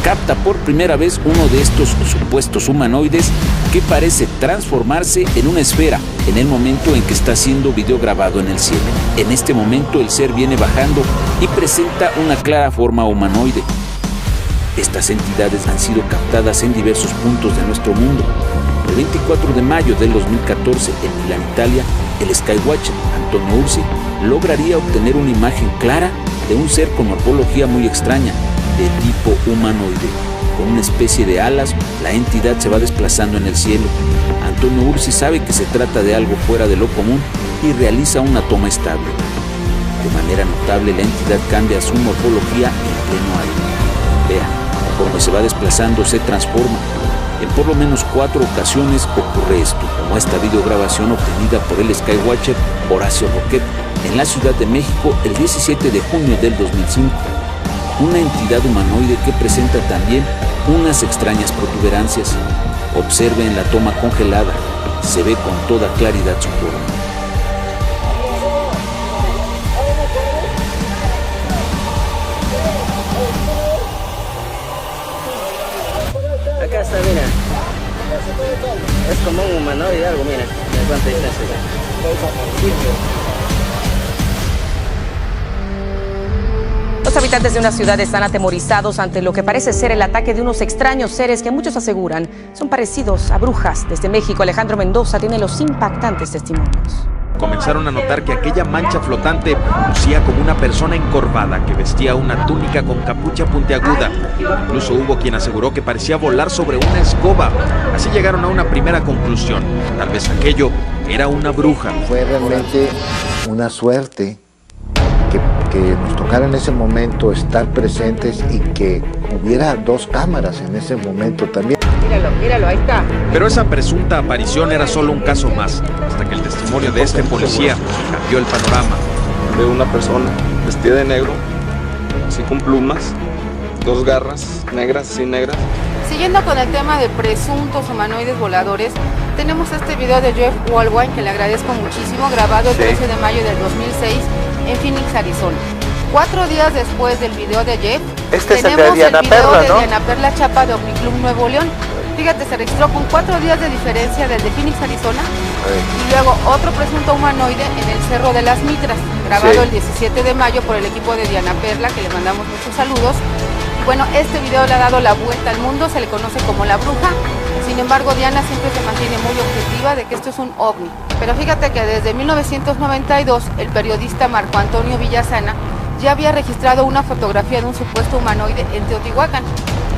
Speaker 21: capta por primera vez uno de estos supuestos humanoides que parece transformarse en una esfera en el momento en que está siendo videograbado en el cielo. En este momento el ser viene bajando y presenta una clara forma humanoide. Estas entidades han sido captadas en diversos puntos de nuestro mundo. El 24 de mayo del 2014, en Milán, Italia, el Skywatcher Antonio Ursi lograría obtener una imagen clara de un ser con morfología muy extraña, de tipo humanoide. Con una especie de alas, la entidad se va desplazando en el cielo. Antonio Ursi sabe que se trata de algo fuera de lo común y realiza una toma estable. De manera notable, la entidad cambia su morfología en pleno aire. Vea, conforme se va desplazando, se transforma. En por lo menos 4 ocasiones ocurre esto, como esta videograbación obtenida por el Skywatcher Horacio Roquet en la Ciudad de México el 17 de junio del 2005. Una entidad humanoide que presenta también unas extrañas protuberancias. Observe en la toma congelada, se ve con toda claridad su forma.
Speaker 12: Acá está, mira. Es como un humanoide, algo, mira. ¿De cuánta distancia?
Speaker 13: Los habitantes de una ciudad están atemorizados ante lo que parece ser el ataque de unos extraños seres que muchos aseguran son parecidos a brujas. Desde México, Alejandro Mendoza tiene los impactantes testimonios.
Speaker 14: Comenzaron a notar que aquella mancha flotante lucía como una persona encorvada que vestía una túnica con capucha puntiaguda. Incluso hubo quien aseguró que parecía volar sobre una escoba. Así llegaron a una primera conclusión. Tal vez aquello era una bruja.
Speaker 15: Fue realmente una suerte que nos tocara en ese momento estar presentes y que hubiera 2 cámaras en ese momento también.
Speaker 13: Míralo, ahí está.
Speaker 14: Pero esa presunta aparición era solo un caso más, hasta que el testimonio de este policía cambió el panorama.
Speaker 26: Veo una persona vestida de negro, así con plumas, 2 garras negras, así negras.
Speaker 16: Siguiendo con el tema de presuntos humanoides voladores, tenemos este video de Jeff Walwine, que le agradezco muchísimo, grabado el 13 de mayo del 2006 en Phoenix, Arizona. 4 días después del video de Jeff, tenemos el video de Diana Perla Chapa de Omniclub Nuevo León. Fíjate, se registró con 4 días de diferencia desde Phoenix, Arizona, y luego otro presunto humanoide en el Cerro de las Mitras, grabado el 17 de mayo por el equipo de Diana Perla, que le mandamos muchos saludos. Y bueno, este video le ha dado la vuelta al mundo, se le conoce como La Bruja. Sin embargo, Diana siempre se mantiene muy objetiva de que esto es un ovni. Pero fíjate que desde 1992, el periodista Marco Antonio Villasana ya había registrado una fotografía de un supuesto humanoide en Teotihuacán.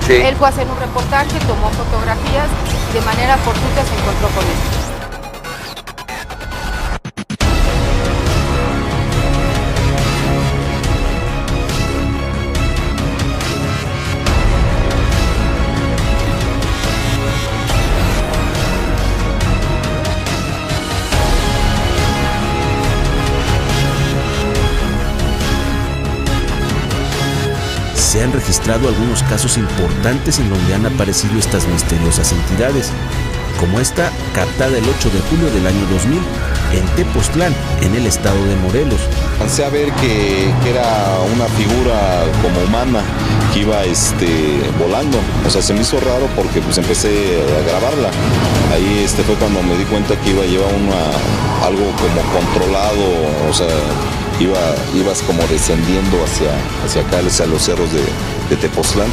Speaker 16: Él fue a hacer un reportaje, tomó fotografías y de manera fortuita se encontró con esto.
Speaker 21: Se han registrado algunos casos importantes en donde han aparecido estas misteriosas entidades, como esta captada el 8 de julio del año 2000
Speaker 3: en Tepoztlán, en el estado de Morelos.
Speaker 4: Alcancé a ver que era una figura como humana que iba volando. O sea, se me hizo raro porque pues empecé a grabarla. Ahí fue cuando me di cuenta que llevar algo como controlado, o sea, ibas como descendiendo hacia acá, hacia los cerros de Tepoztlán.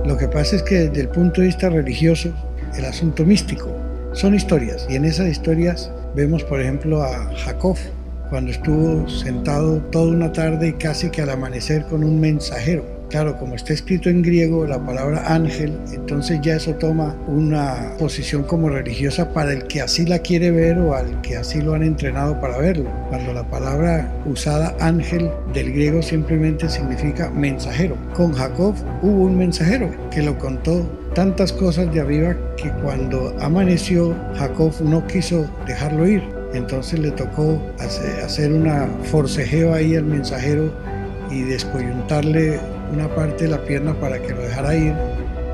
Speaker 2: Lo que pasa es que desde el punto de vista religioso, el asunto místico son historias, y en esas historias vemos, por ejemplo, a Jacob, cuando estuvo sentado toda una tarde y casi que al amanecer con un mensajero. Claro, como está escrito en griego la palabra ángel, entonces ya eso toma una posición como religiosa para el que así la quiere ver o al que así lo han entrenado para verlo. Cuando la palabra usada ángel del griego simplemente significa mensajero. Con Jacob hubo un mensajero que lo contó tantas cosas de arriba que cuando amaneció Jacob no quiso dejarlo ir. Entonces le tocó hacer una forcejeo ahí al mensajero y descoyuntarle una parte de la pierna para que lo dejara ir.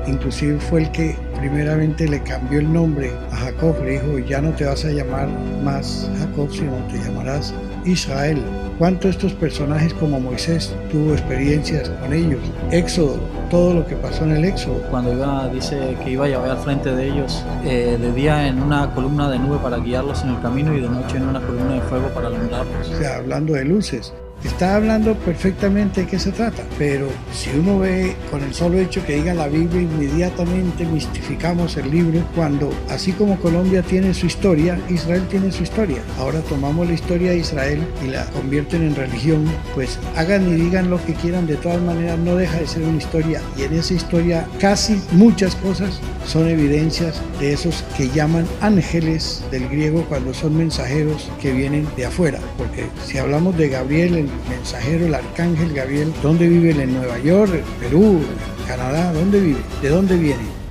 Speaker 2: Inclusive fue el que primeramente le cambió el nombre a Jacob. Le dijo, ya no te vas a llamar más Jacob, sino te llamarás Israel. ¿Cuántos de estos personajes como Moisés tuvo experiencias con ellos? Éxodo, todo lo que pasó en el Éxodo.
Speaker 6: Cuando dice que iba a llevar al frente de ellos, de día en una columna de nube para guiarlos en el camino y de noche en una columna de fuego para alumbrarlos.
Speaker 2: O sea, hablando de luces. Está hablando perfectamente de qué se trata, pero si uno ve con el solo hecho que diga la Biblia, inmediatamente mistificamos el libro, cuando así como Colombia tiene su historia, Israel tiene su historia. Ahora tomamos la historia de Israel y la convierten en religión, pues hagan y digan lo que quieran, de todas maneras no deja de ser una historia, y en esa historia casi muchas cosas son evidencias de esos que llaman ángeles del griego cuando son mensajeros que vienen de afuera, porque si hablamos de Gabriel, el mensajero, el arcángel Gabriel, ¿dónde vive él? ¿En Nueva York, Perú, Canadá? ¿Dónde vive? ¿De dónde viene?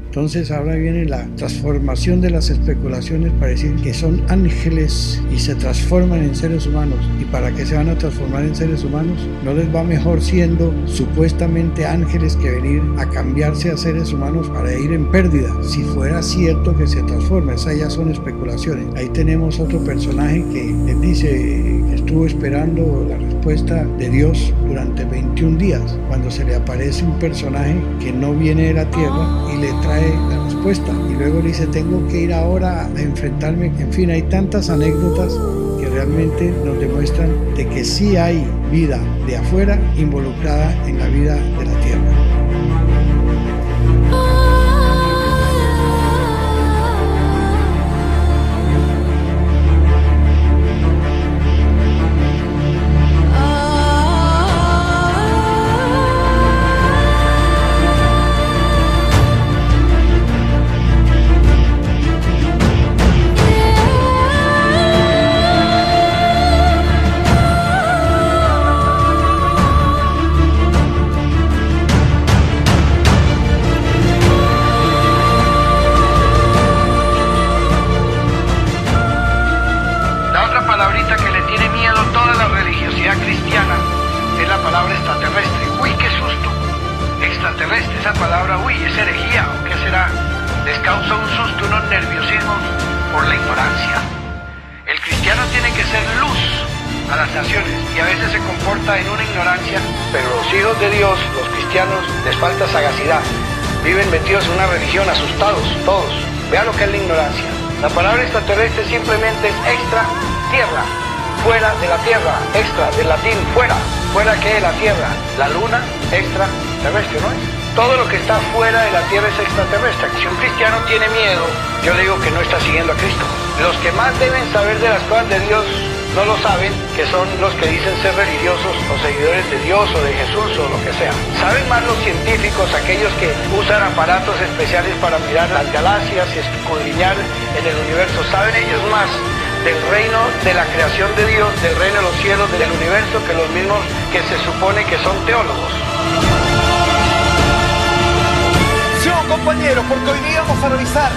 Speaker 2: Entonces ahora viene la transformación de las especulaciones para decir que son ángeles y se transforman en seres humanos. ¿Y para qué se van a transformar en seres humanos? ¿No les va mejor siendo supuestamente ángeles que venir a cambiarse a seres humanos para ir en pérdida? Si fuera cierto que se transforma, esas ya son especulaciones. Ahí tenemos otro personaje que les dice que estuvo esperando la respuesta de Dios durante 21 días, cuando se le aparece un personaje que no viene de la tierra y le trae la respuesta, y luego le dice, tengo que ir ahora a enfrentarme. En fin, hay tantas anécdotas que realmente nos demuestran de que sí hay vida de afuera involucrada en la vida de la tierra.
Speaker 5: esa palabra, uy, es herejía, ¿o qué será? Les causa un susto, unos nerviosismos por la ignorancia. El cristiano tiene que ser luz a las naciones y a veces se comporta en una ignorancia, pero los hijos de Dios, los cristianos, les falta sagacidad. Viven metidos en una religión, asustados, todos. Vean lo que es la ignorancia. La palabra extraterrestre simplemente es extra tierra, fuera de la tierra, extra del latín, fuera. ¿Fuera qué de la tierra? La luna extraterrestre, ¿no es? Todo lo que está fuera de la tierra es extraterrestre. Si un cristiano tiene miedo, yo le digo que no está siguiendo a Cristo. Los que más deben saber de las cosas de Dios no lo saben, que son los que dicen ser religiosos o seguidores de Dios o de Jesús o lo que sea. Saben más los científicos, aquellos que usan aparatos especiales para mirar las galaxias y escudriñar en el universo. Saben ellos más del reino de la creación de Dios, del reino de los cielos, del universo, que los mismos que se supone que son teólogos.
Speaker 17: Compañeros, porque hoy día vamos a revisar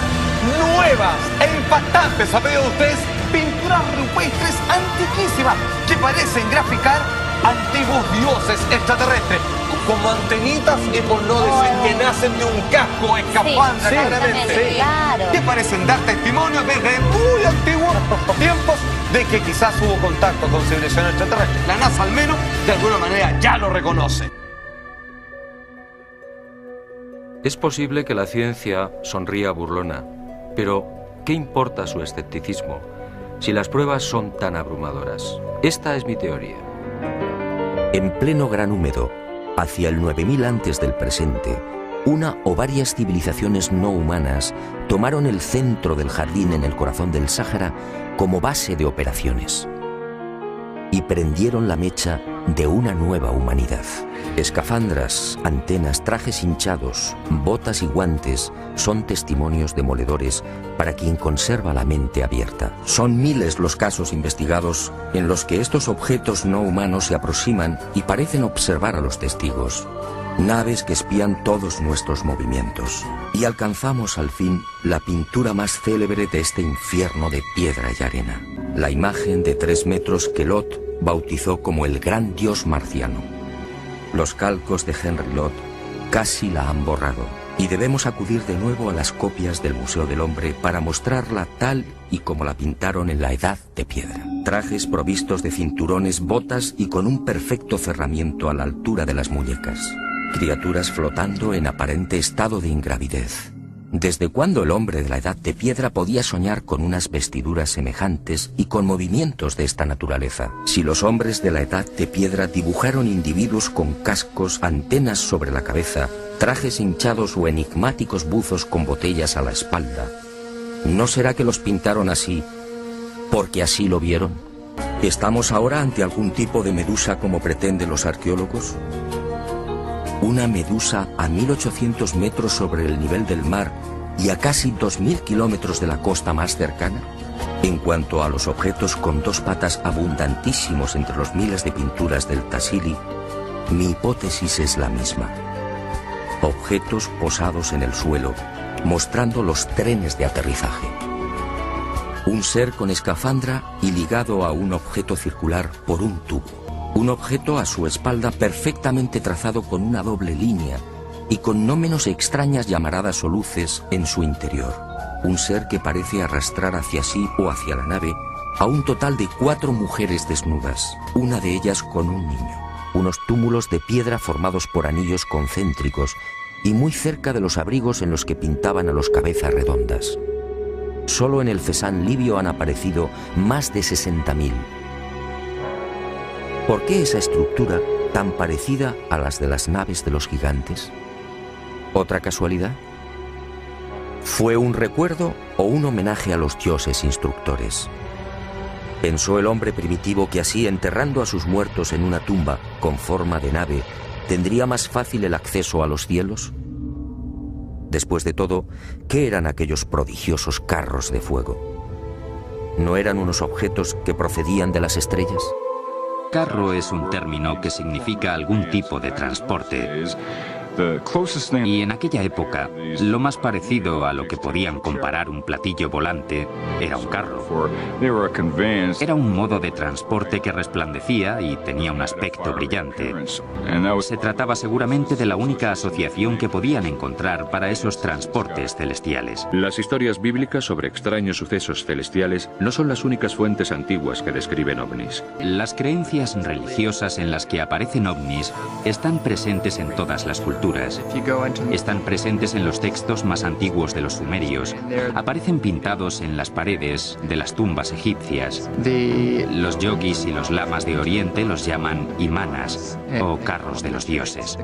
Speaker 17: nuevas e impactantes, a pedido de ustedes, pinturas rupestres antiquísimas que parecen graficar antiguos dioses extraterrestres, como antenitas y por no decir que nacen de un casco, escapandra, claramente,
Speaker 9: claro,
Speaker 17: que parecen dar testimonio desde muy antiguos tiempos de que quizás hubo contacto con civilización extraterrestre. La NASA al menos, de alguna manera, ya lo reconoce.
Speaker 18: Es posible que la ciencia sonría burlona, pero ¿qué importa su escepticismo si las pruebas son tan abrumadoras? Esta es mi teoría.
Speaker 3: En pleno Gran Húmedo, hacia el 9000 antes del presente, una o varias civilizaciones no humanas tomaron el centro del jardín en el corazón del Sáhara como base de operaciones y prendieron la mecha de una nueva humanidad. Escafandras, antenas, trajes hinchados, botas y guantes son testimonios demoledores para quien conserva la mente abierta. Son miles los casos investigados en los que estos objetos no humanos se aproximan y parecen observar a los testigos. Naves que espían todos nuestros movimientos. Y alcanzamos al fin la pintura más célebre de este infierno de piedra y arena. La imagen de 3 metros que Lot bautizó como el gran dios marciano. Los calcos de Henry Lot casi la han borrado y debemos acudir de nuevo a las copias del Museo del Hombre para mostrarla tal y como la pintaron en la Edad de Piedra. Trajes provistos de cinturones, botas y con un perfecto cerramiento a la altura de las muñecas. Criaturas flotando en aparente estado de ingravidez. ¿Desde cuándo el hombre de la Edad de Piedra podía soñar con unas vestiduras semejantes y con movimientos de esta naturaleza? Si los hombres de la Edad de Piedra dibujaron individuos con cascos, antenas sobre la cabeza, trajes hinchados o enigmáticos buzos con botellas a la espalda, ¿no será que los pintaron así porque así lo vieron? ¿Estamos ahora ante algún tipo de medusa como pretenden los arqueólogos? Una medusa a 1800 metros sobre el nivel del mar y a casi 2000 kilómetros de la costa más cercana. En cuanto a los objetos con 2 patas abundantísimos entre los miles de pinturas del Tassili, mi hipótesis es la misma. Objetos posados en el suelo, mostrando los trenes de aterrizaje. Un ser con escafandra y ligado a un objeto circular por un tubo. Un objeto a su espalda perfectamente trazado con una doble línea y con no menos extrañas llamaradas o luces en su interior. Un ser que parece arrastrar hacia sí o hacia la nave a un total de 4 mujeres desnudas, una de ellas con un niño. Unos túmulos de piedra formados por anillos concéntricos y muy cerca de los abrigos en los que pintaban a los cabezas redondas. Solo en el Cesán libio han aparecido más de 60.000. ¿Por qué esa estructura tan parecida a las de las naves de los gigantes? ¿Otra casualidad? ¿Fue un recuerdo o un homenaje a los dioses instructores? ¿Pensó el hombre primitivo que así, enterrando a sus muertos en una tumba con forma de nave, tendría más fácil el acceso a los cielos? Después de todo, ¿qué eran aquellos prodigiosos carros de fuego? ¿No eran unos objetos que procedían de las estrellas?
Speaker 19: Carro es un término que significa algún tipo de transporte. Y en aquella época, lo más parecido a lo que podían comparar un platillo volante era un carro. Era un modo de transporte que resplandecía y tenía un aspecto brillante. Se trataba seguramente de la única asociación que podían encontrar para esos transportes celestiales.
Speaker 20: Las historias bíblicas sobre extraños sucesos celestiales no son las únicas fuentes antiguas que describen ovnis.
Speaker 19: Las creencias religiosas en las que aparecen ovnis están presentes en todas las culturas. Están presentes en los textos más antiguos de los sumerios. Aparecen pintados en las paredes de las tumbas egipcias. Los yogis y los lamas de Oriente los llaman imanas o carros de los dioses.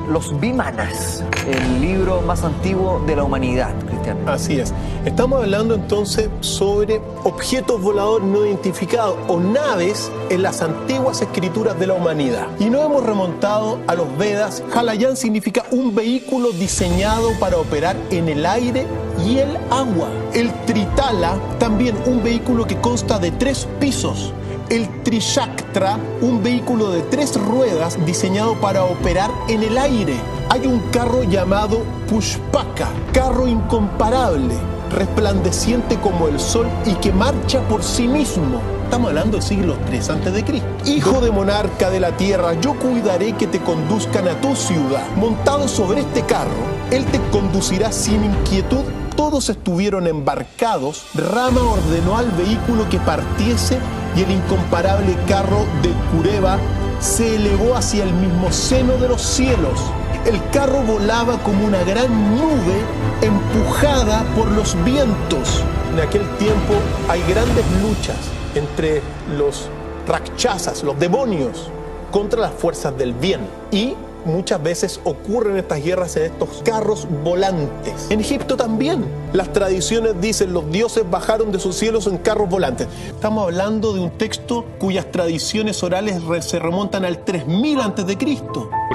Speaker 22: Los Vimanas, el libro más antiguo de la humanidad, Cristiano.
Speaker 23: Así es. Estamos hablando entonces sobre objetos voladores no identificados o naves en las antiguas escrituras de la humanidad. Y nos hemos remontado a los Vedas. Halayan significa un vehículo diseñado para operar en el aire y el agua. El Tritala, también un vehículo que consta de 3 pisos. El Trishaktra, un vehículo de 3 ruedas diseñado para operar en el aire. Hay un carro llamado Pushpaka, carro incomparable, resplandeciente como el sol y que marcha por sí mismo. Estamos hablando del siglo III a.C. Hijo de monarca de la tierra, yo cuidaré que te conduzcan a tu ciudad. Montado sobre este carro, él te conducirá sin inquietud. Todos estuvieron embarcados. Rama ordenó al vehículo que partiese y el incomparable carro de Kureva se elevó hacia el mismo seno de los cielos. El carro volaba como una gran nube empujada por los vientos. En aquel tiempo hay grandes luchas entre los rakshasas, los demonios, contra las fuerzas del bien. Y muchas veces ocurren estas guerras en estos carros volantes. En Egipto también. Las tradiciones dicen los dioses bajaron de sus cielos en carros volantes. Estamos hablando de un texto cuyas tradiciones orales se remontan al 3000 a.C.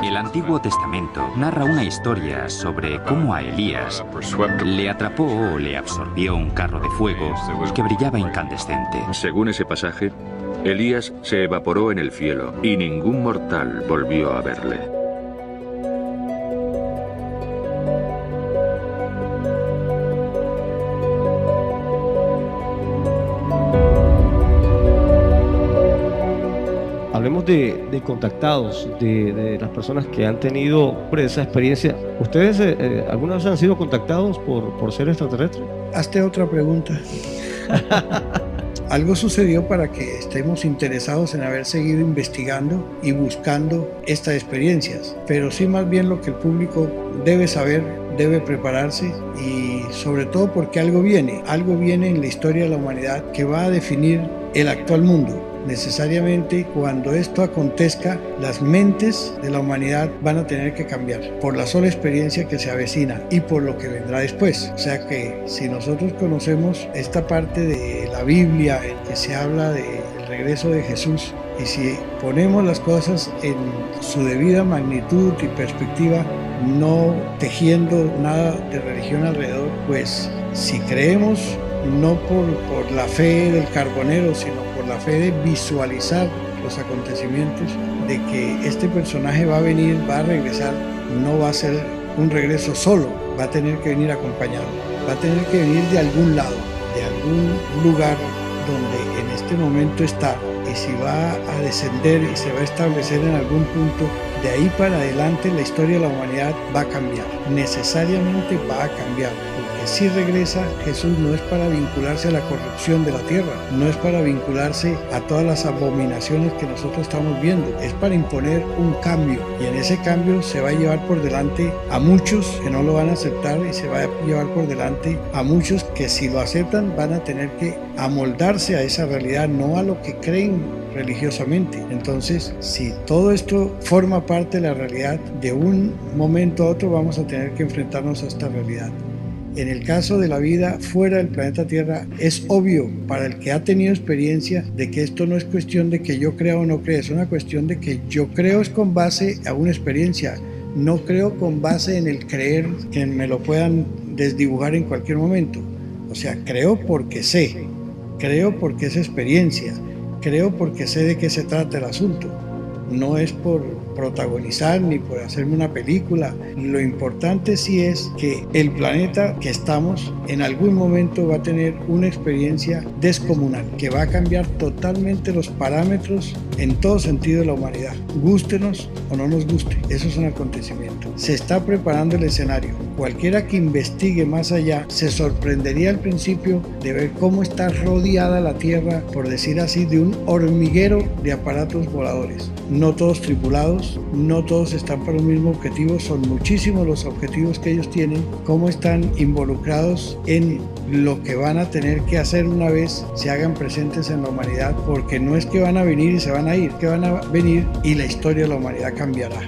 Speaker 19: El Antiguo Testamento narra una historia sobre cómo a Elías le atrapó o le absorbió un carro de fuego que brillaba incandescente.
Speaker 20: Según ese pasaje, Elías se evaporó en el cielo y ningún mortal volvió a verle.
Speaker 1: Hablemos de contactados, de las personas que han tenido esa experiencia. ¿Ustedes alguna vez han sido contactados por seres extraterrestres?
Speaker 2: Hazte otra pregunta. Algo sucedió para que estemos interesados en haber seguido investigando y buscando estas experiencias, pero sí más bien lo que el público debe saber, debe prepararse y sobre todo porque algo viene en la historia de la humanidad que va a definir el actual mundo. Necesariamente cuando esto acontezca, las mentes de la humanidad van a tener que cambiar por la sola experiencia que se avecina y por lo que vendrá después. O sea que si nosotros conocemos esta parte de la Biblia en que se habla del regreso de Jesús y si ponemos las cosas en su debida magnitud y perspectiva, no tejiendo nada de religión alrededor, pues si creemos no por la fe del carbonero, sino por la fe de visualizar los acontecimientos, de que este personaje va a venir, va a regresar, no va a ser un regreso solo, va a tener que venir acompañado, va a tener que venir de algún lado, de algún lugar donde en este momento está, y si va a descender y se va a establecer en algún punto, de ahí para adelante la historia de la humanidad va a cambiar, necesariamente va a cambiar. Si regresa, Jesús no es para vincularse a la corrupción de la tierra, no es para vincularse a todas las abominaciones que nosotros estamos viendo, es para imponer un cambio y en ese cambio se va a llevar por delante a muchos que no lo van a aceptar y se va a llevar por delante a muchos que si lo aceptan van a tener que amoldarse a esa realidad, no a lo que creen religiosamente. Entonces, si todo esto forma parte de la realidad, de un momento a otro vamos a tener que enfrentarnos a esta realidad. En el caso de la vida fuera del planeta Tierra, es obvio para el que ha tenido experiencia de que esto no es cuestión de que yo crea o no crea, es una cuestión de que yo creo es con base a una experiencia, no creo con base en el creer que me lo puedan desdibujar en cualquier momento. O sea, creo porque sé, creo porque es experiencia, creo porque sé de qué se trata el asunto, no es por protagonizar ni por hacerme una película. Lo importante sí es que el planeta que estamos en algún momento va a tener una experiencia descomunal que va a cambiar totalmente los parámetros en todo sentido de la humanidad, gústenos o no nos guste. Eso es un acontecimiento. Se está preparando el escenario. Cualquiera que investigue más allá se sorprendería al principio de ver cómo está rodeada la Tierra, por decir así, de un hormiguero de aparatos voladores. No todos tripulados, no todos están para un mismo objetivo, son muchísimos los objetivos que ellos tienen, cómo están involucrados en lo que van a tener que hacer una vez se hagan presentes en la humanidad, porque no es que van a venir y se van a ir, que van a venir y la historia de la humanidad cambiará.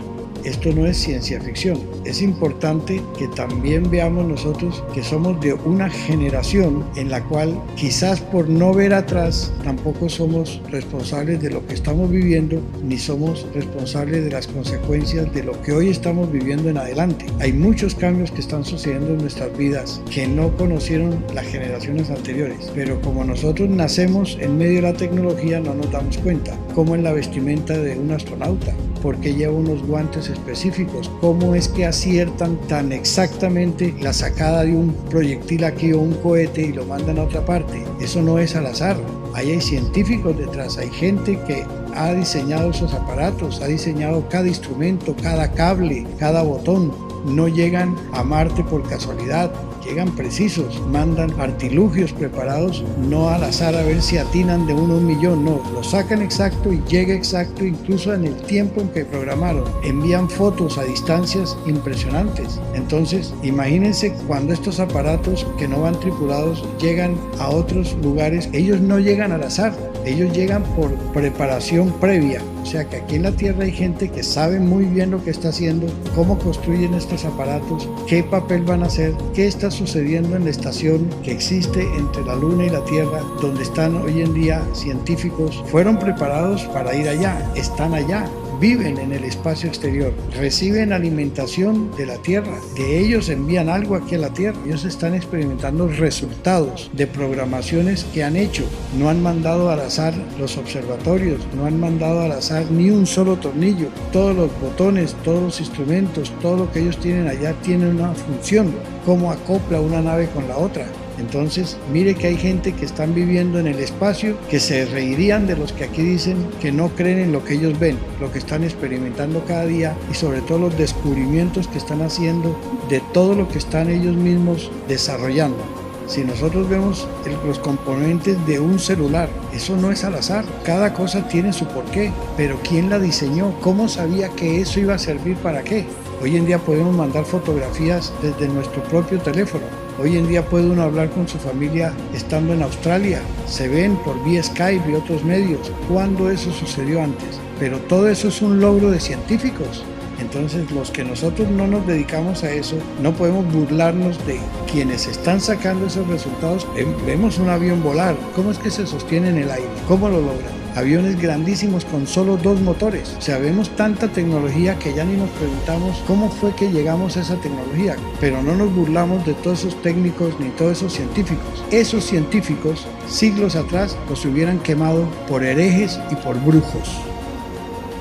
Speaker 2: Esto no es ciencia ficción. Es importante que también veamos nosotros que somos de una generación en la cual quizás por no ver atrás tampoco somos responsables de lo que estamos viviendo, ni somos responsables de las consecuencias de lo que hoy estamos viviendo en adelante. Hay muchos cambios que están sucediendo en nuestras vidas que no conocieron las generaciones anteriores, pero como nosotros nacemos en medio de la tecnología no nos damos cuenta, como en la vestimenta de un astronauta, porque lleva unos guantes específicos, cómo es que aciertan tan exactamente la sacada de un proyectil aquí o un cohete y lo mandan a otra parte. Eso no es al azar, ahí hay científicos detrás, hay gente que ha diseñado esos aparatos, ha diseñado cada instrumento, cada cable, cada botón. No llegan a Marte por casualidad, llegan precisos, mandan artilugios preparados, no al azar a ver si atinan de 1 a 1.000.000, no, lo sacan exacto y llega exacto incluso en el tiempo en que programaron. Envían fotos a distancias impresionantes. Entonces, imagínense cuando estos aparatos que no van tripulados llegan a otros lugares, ellos no llegan al azar, ellos llegan por preparación previa. O sea que aquí en la Tierra hay gente que sabe muy bien lo que está haciendo, cómo construyen estos aparatos, qué papel van a hacer, qué está sucediendo en la estación que existe entre la Luna y la Tierra, donde están hoy en día científicos. Fueron preparados para ir allá, están allá. Viven en el espacio exterior, reciben alimentación de la Tierra, de ellos envían algo aquí a la Tierra, ellos están experimentando resultados de programaciones que han hecho, no han mandado al azar los observatorios, no han mandado al azar ni un solo tornillo, todos los botones, todos los instrumentos, todo lo que ellos tienen allá tiene una función, cómo acopla una nave con la otra. Entonces, mire que hay gente que están viviendo en el espacio que se reirían de los que aquí dicen que no creen en lo que ellos ven, lo que están experimentando cada día y sobre todo los descubrimientos que están haciendo de todo lo que están ellos mismos desarrollando. Si nosotros vemos los componentes de un celular, eso no es al azar, cada cosa tiene su porqué, pero ¿quién la diseñó? ¿Cómo sabía que eso iba a servir para qué? Hoy en día podemos mandar fotografías desde nuestro propio teléfono. Hoy en día puede uno hablar con su familia estando en Australia, se ven por vía Skype y otros medios. ¿Cuándo eso sucedió antes? Pero todo eso es un logro de científicos. Entonces los que nosotros no nos dedicamos a eso, no podemos burlarnos de quienes están sacando esos resultados. Vemos un avión volar, ¿cómo es que se sostiene en el aire? ¿Cómo lo logran? Aviones grandísimos con solo 2 motores. O sea, vemos tanta tecnología que ya ni nos preguntamos cómo fue que llegamos a esa tecnología. Pero no nos burlamos de todos esos técnicos ni todos esos científicos. Esos científicos, siglos atrás, los hubieran quemado por herejes y por brujos.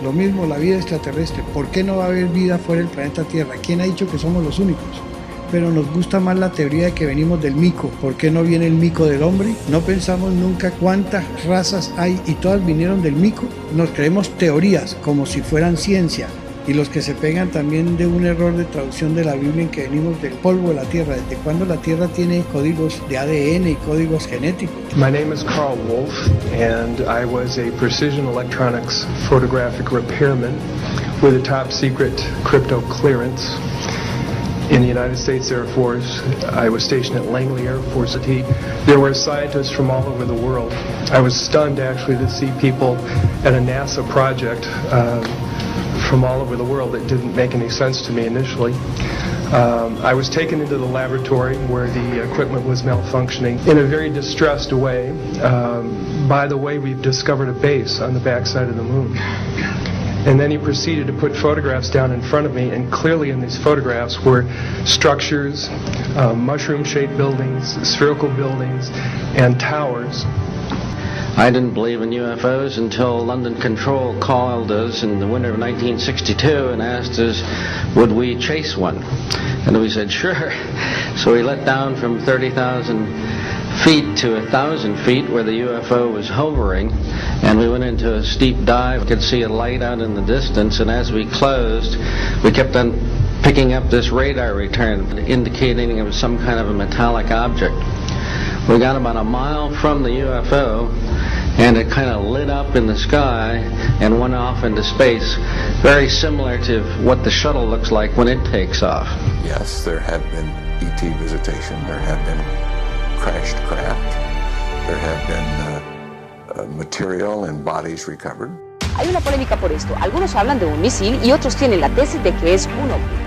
Speaker 2: Lo mismo la vida extraterrestre. ¿Por qué no va a haber vida fuera del planeta Tierra? ¿Quién ha dicho que somos los únicos? Pero nos gusta más la teoría de que venimos del mico. ¿Por qué no viene el mico del hombre? No pensamos nunca cuántas razas hay y todas vinieron del mico. Nos creemos teorías como si fueran ciencia. Y los que se pegan también de un error de traducción de la Biblia en que venimos del polvo de la tierra. ¿Desde cuándo la tierra tiene códigos de ADN y códigos genéticos?
Speaker 23: My name is Carl Wolf, and I was a precision electronics photographic repairman with a top secret crypto clearance in the United States Air Force. I was stationed at Langley Air Force. There were scientists from all over the world. I was stunned actually to see people at a NASA project from all over the world. It didn't make any sense to me initially. I was taken into the laboratory where the equipment was malfunctioning in a very distressed way. By the way, we've discovered a base on the backside of the moon. And then he proceeded to put photographs down in front of me, and clearly in these photographs were structures, mushroom-shaped buildings, spherical buildings, and towers.
Speaker 7: I didn't believe in UFOs until London Control called us in the winter of 1962 and asked us, would we chase one? And we said, sure. So we let down from 30,000 feet to 1,000 feet where the UFO was hovering, and we went into a steep dive. We could see a light out in the distance, and as we closed, we kept on picking up this radar return indicating it was some kind of a metallic object. We got about a mile from the UFO, and it kind of lit up in the sky and went off into space, very similar to what the shuttle looks like when it takes off.
Speaker 8: Yes, there have been ET visitation, there have been crashed craft, there have been material and bodies recovered.
Speaker 13: Hay una polémica por esto. Algunos hablan de un misil y otros tienen la tesis de que es un ovni.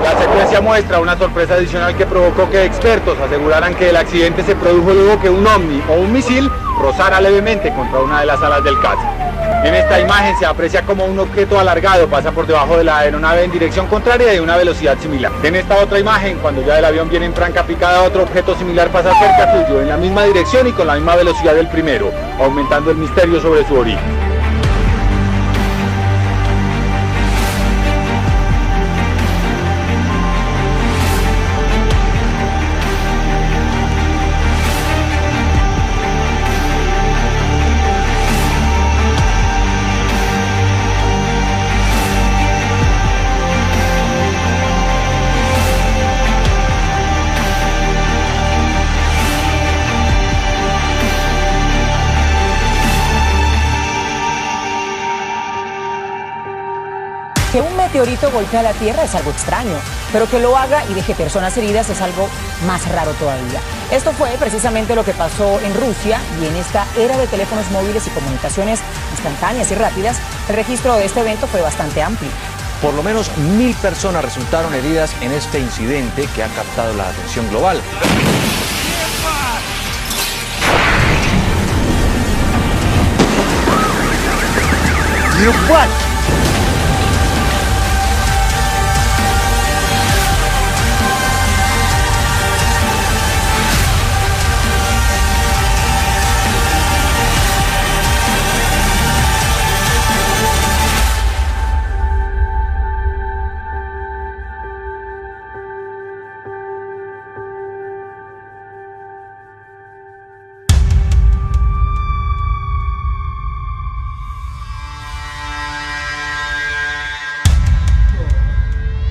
Speaker 10: La secuencia muestra una sorpresa adicional que provocó que expertos aseguraran que el accidente se produjo luego que un ovni o un misil rozara levemente contra una de las alas del caza. En esta imagen se aprecia como un objeto alargado pasa por debajo de la aeronave en dirección contraria y a una velocidad similar. En esta otra imagen, cuando ya el avión viene en franca picada, otro objeto similar pasa cerca suyo en la misma dirección y con la misma velocidad del primero, aumentando el misterio sobre su origen.
Speaker 11: Que un meteorito golpee la Tierra es algo extraño, pero que lo haga y deje personas heridas es algo más raro todavía. Esto fue precisamente lo que pasó en Rusia, y en esta era de teléfonos móviles y comunicaciones instantáneas y rápidas, el registro de este evento fue bastante amplio.
Speaker 24: Por lo menos 1000 personas resultaron heridas en este incidente que ha captado la atención global.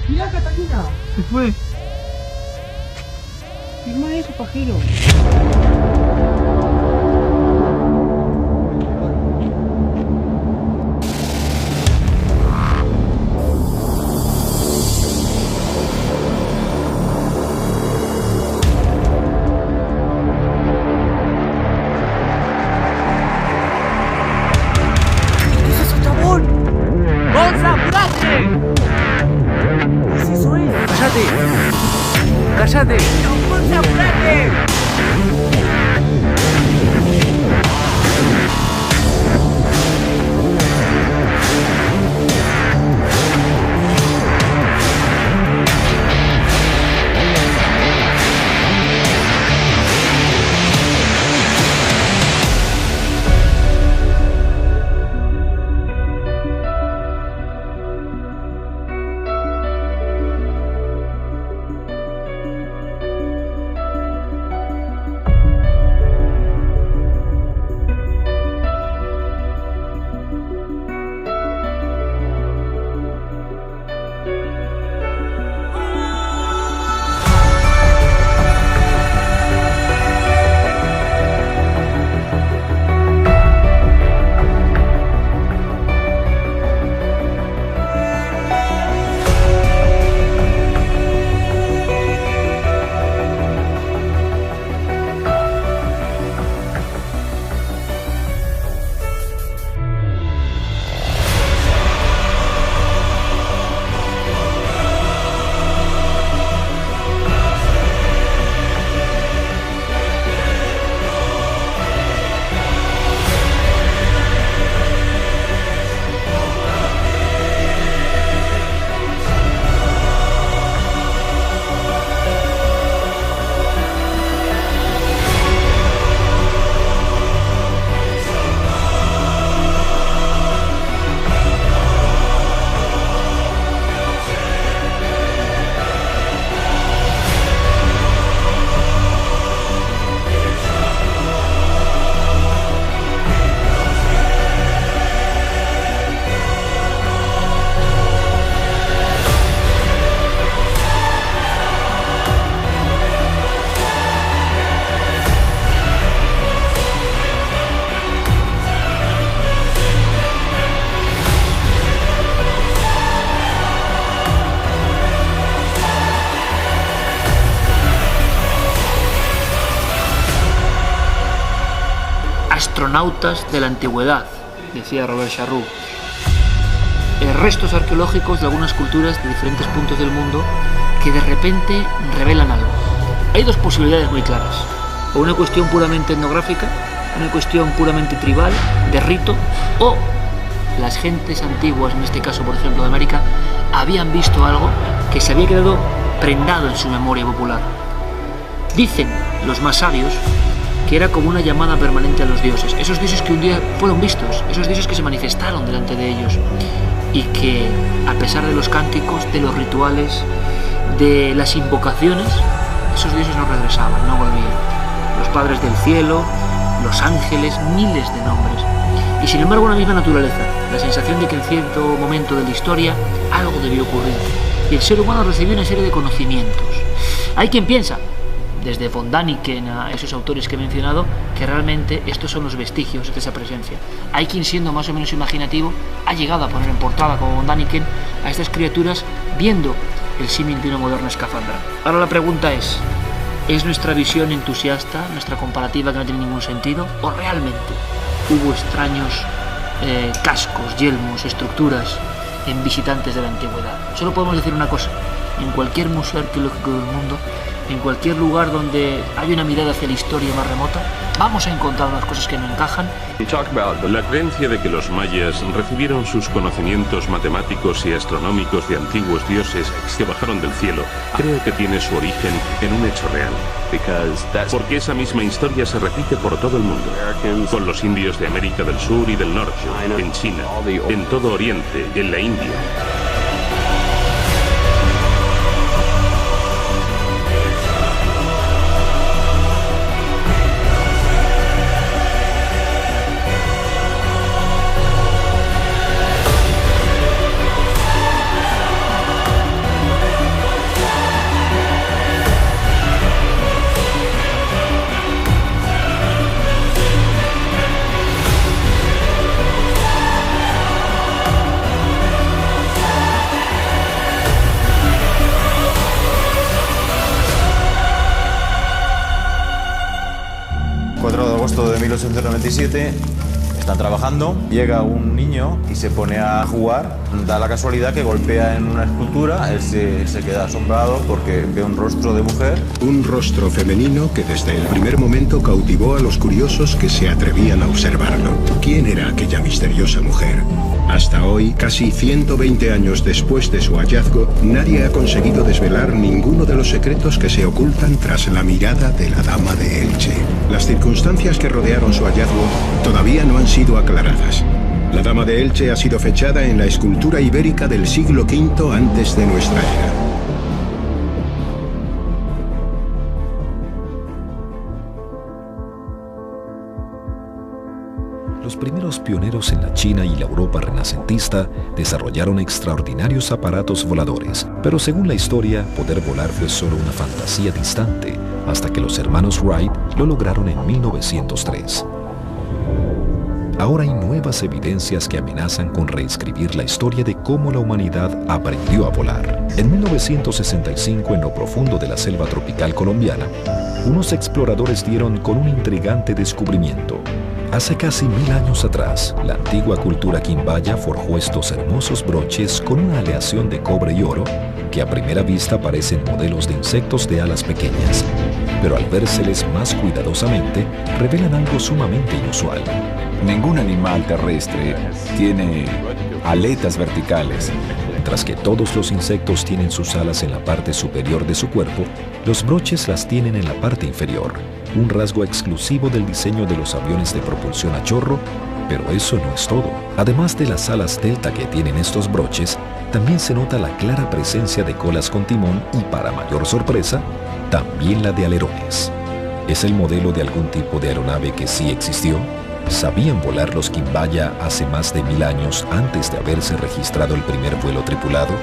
Speaker 25: Mira, Catalina.
Speaker 24: ¿Qué fue?
Speaker 25: Firma eso, pajero. ¿Qué es eso, chabón? ¡Gonza, apurate! ¿Qué es eso,
Speaker 24: ¡Cállate! ¡Cállate!
Speaker 25: ¡No, Gonza, apurate!
Speaker 12: astronautas de la antigüedad, decía Robert Charroux. Restos arqueológicos de algunas culturas de diferentes puntos del mundo que de repente revelan algo. Hay dos posibilidades muy claras: o una cuestión puramente etnográfica, una cuestión puramente tribal, de rito, o las gentes antiguas, en este caso por ejemplo de América, habían visto algo que se había quedado prendado en su memoria popular. Dicen los más sabios que era como una llamada permanente a los dioses, esos dioses que un día fueron vistos, esos dioses que se manifestaron delante de ellos y que, a pesar de los cánticos, de los rituales, de las invocaciones, esos dioses no regresaban, no volvían. Los padres del cielo, los ángeles, miles de nombres. Y sin embargo una misma naturaleza, la sensación de que en cierto momento de la historia algo debió ocurrir y el ser humano recibió una serie de conocimientos. Hay quien piensa, desde von Däniken a esos autores que he mencionado, que realmente estos son los vestigios de esa presencia. Hay quien, siendo más o menos imaginativo, ha llegado a poner en portada, como von Däniken, a estas criaturas viendo el símil de una moderna escafandra. Ahora la pregunta es nuestra visión entusiasta, nuestra comparativa que no tiene ningún sentido, o realmente hubo extraños cascos, yelmos, estructuras en visitantes de la antigüedad? Solo podemos decir una cosa: en cualquier museo arqueológico del mundo, en cualquier lugar donde hay una mirada hacia la historia más remota, vamos a encontrar unas cosas que no encajan.
Speaker 20: La creencia de que los mayas recibieron sus conocimientos matemáticos y astronómicos de antiguos dioses que bajaron del cielo, creo que tiene su origen en un hecho real. Porque esa misma historia se repite por todo el mundo, con los indios de América del Sur y del Norte, en China, en todo Oriente, en la India.
Speaker 14: De 1897, están trabajando, llega un niño y se pone a jugar, da la casualidad que golpea en una escultura, él se queda asombrado porque ve un rostro de mujer.
Speaker 15: Un rostro femenino que desde el primer momento cautivó a los curiosos que se atrevían a observarlo. ¿Quién era aquella misteriosa mujer? Hasta hoy, casi 120 años después de su hallazgo, nadie ha conseguido desvelar ninguno de los secretos que se ocultan tras la mirada de la Dama de Elche. Las circunstancias que rodearon su hallazgo todavía no han sido aclaradas. La Dama de Elche ha sido fechada en la escultura ibérica del siglo V antes de nuestra era.
Speaker 16: Los primeros pioneros en la China y la Europa renacentista desarrollaron extraordinarios aparatos voladores, pero según la historia, poder volar fue solo una fantasía distante, hasta que los hermanos Wright lo lograron en 1903. Ahora hay nuevas evidencias que amenazan con reescribir la historia de cómo la humanidad aprendió a volar. En 1965, en lo profundo de la selva tropical colombiana, unos exploradores dieron con un intrigante descubrimiento. Hace casi 1000 años atrás, la antigua cultura quimbaya forjó estos hermosos broches con una aleación de cobre y oro que a primera vista parecen modelos de insectos de alas pequeñas, pero al vérseles más cuidadosamente, revelan algo sumamente inusual.
Speaker 21: Ningún animal terrestre tiene aletas verticales.
Speaker 16: Mientras que todos los insectos tienen sus alas en la parte superior de su cuerpo, los broches las tienen en la parte inferior, un rasgo exclusivo del diseño de los aviones de propulsión a chorro, pero eso no es todo. Además de las alas delta que tienen estos broches, también se nota la clara presencia de colas con timón y, para mayor sorpresa, también la de alerones. ¿Es el modelo de algún tipo de aeronave que sí existió? ¿Sabían volar los quimbaya hace más de 1000 años antes de haberse registrado el primer vuelo tripulado?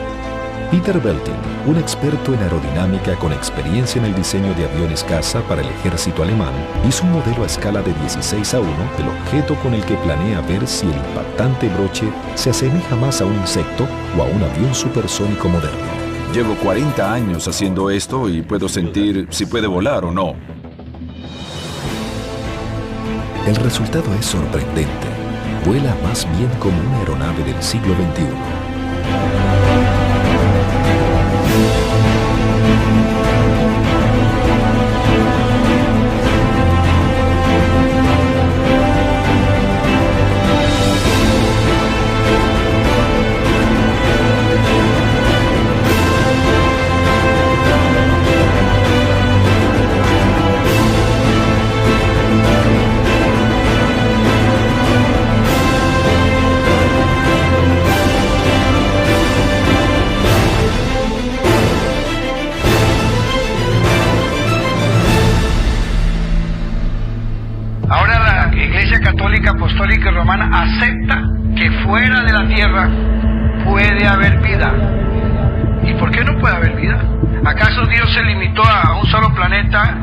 Speaker 16: Peter Belting, un experto en aerodinámica con experiencia en el diseño de aviones caza para el ejército alemán, hizo un modelo a escala de 16:1 del objeto con el que planea ver si el impactante broche se asemeja más a un insecto o a un avión supersónico moderno.
Speaker 21: Llevo 40 años haciendo esto y puedo sentir si puede volar o no.
Speaker 16: El resultado es sorprendente. Vuela más bien como una aeronave del siglo XXI.
Speaker 4: Apostólica y Romana acepta que fuera de la Tierra puede haber vida. ¿Y por qué no puede haber vida? ¿Acaso Dios se limitó a un solo planeta